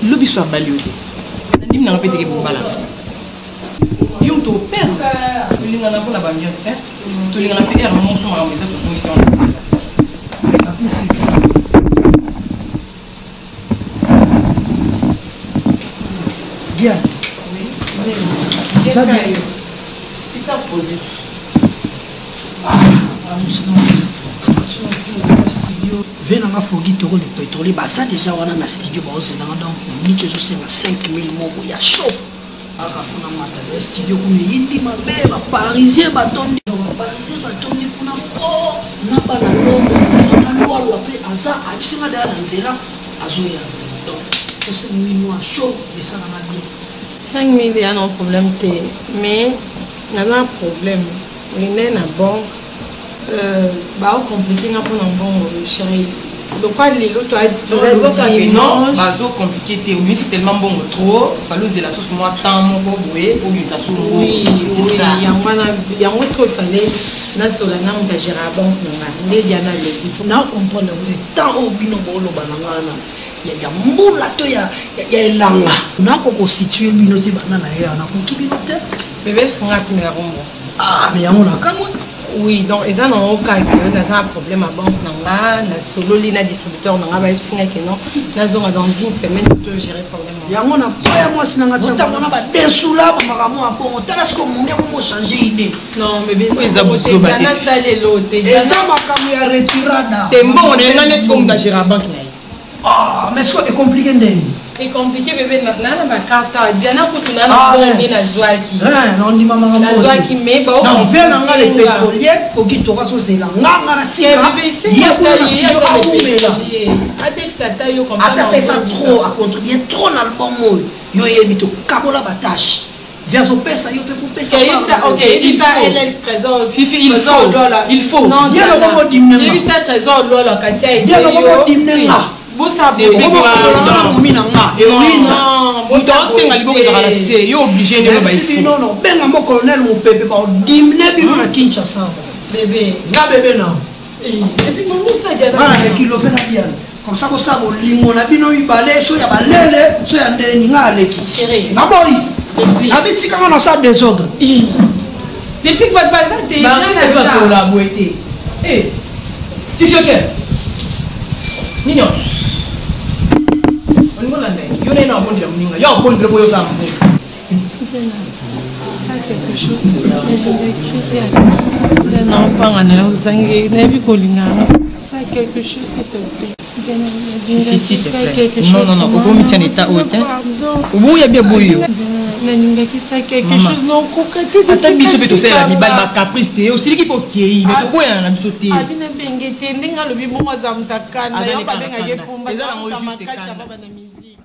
Le soit balayé. Il n'a pas été pour balade. Il y a un père. Il y a un peu la bannière. Il y a un peu de mon son à la maison. Bien. C'est pas posé. Venanga fogi toro le pétrole basa déjà wana na studio ba osenanga donc minute zo senga 5000 moko ya show aka fona mata le studio ko yindi mabe ba parisien ba tondi kuna fo na ba na longo na lo après aza abisinga da na nzela azoya donc ko 5000 mois show et ça na bien 5000 il y a un problème mais il y a un problème il est na banque bah compliqué n'a pas un bon chérie donc quoi les autres non bah so compliqué mais c'est tellement bon trop fallait user la sauce moi tant mon boué pour lui ça sauce oui c'est ça il y a ce qu'il fallait na sola na mutagera banque nga ndé diana le il faut na comprendre le temps au bino bolo bananga il y a mbula to ya elanga na ko situer bino te banana ya na ko kibino te bébé c'est nga pinga rombo ah mais yango na kanwa Oui, donc ils ont aucun un problème à banque, na solo li na distributeur na ba yusinga keno na zonga dans une semaine to gérer problème. Ya mona poya moi sinanga tango na ba densula ba makamo apo tala ce que mon mo changer idée. Non, mais bien ils ont besoin na sale lote. Et ça makamo ya retirada. Tembo on est là comme da gérer banque. Ah, mais c'est compliqué ndeni. C'est compliqué bébé na ma carte Diana kutuna na bombi na zwaki. Non ndi mama na zwaki mais ba on vient dans les pétroliers faut qu'il to raso c'est là nganga na tika. Bébé c'est ça taille comme ça. Ça pèse trop à contribuer trop dans le bon mot. Yo yebito kabola batache. Vers au pesa yo fait pour pesa. OK, il ça elle trésor. Fifi il faut. Non, bien le moment dimne. Il ça trésor là kasi bien le moment dimne là. Bosa boy. Obligé de non, ben mon colonel mon bébé ba dimne bino na Kinshasa. Bébé. Nga bébé non. Et puis mon bosa dia na. Ah, kilo fait na bien. Comme ça ko sa bo lingo na bino ibale so ya balele so ya ndeni nga aleki. Chérie. Na boy. Habiti quand on a ça désordre. Depuis que votre bazar t'es là, ça va sur la boîte. Eh. Tu sais que Nino. On va là. Yo n'est pas bon de la muninga. Yo bon de la boyo ça. Ça quelque chose. Non, pas en là aux angé. N'avez pas linga. Ça quelque chose s'il te plaît. S'il te plaît. Non, au bon mi état haute. Au bon il y a bien bouillon. Nalingaki ça quelque chose non kokate. Ata biso beto sala mibali ba caprice te aussi qui faut qui mais to boya na biso te. Abina bengete ndinga lobi bongo za mtakana. Ya ba benga ye pumba. Eza na mo juste kana. Baba na musique.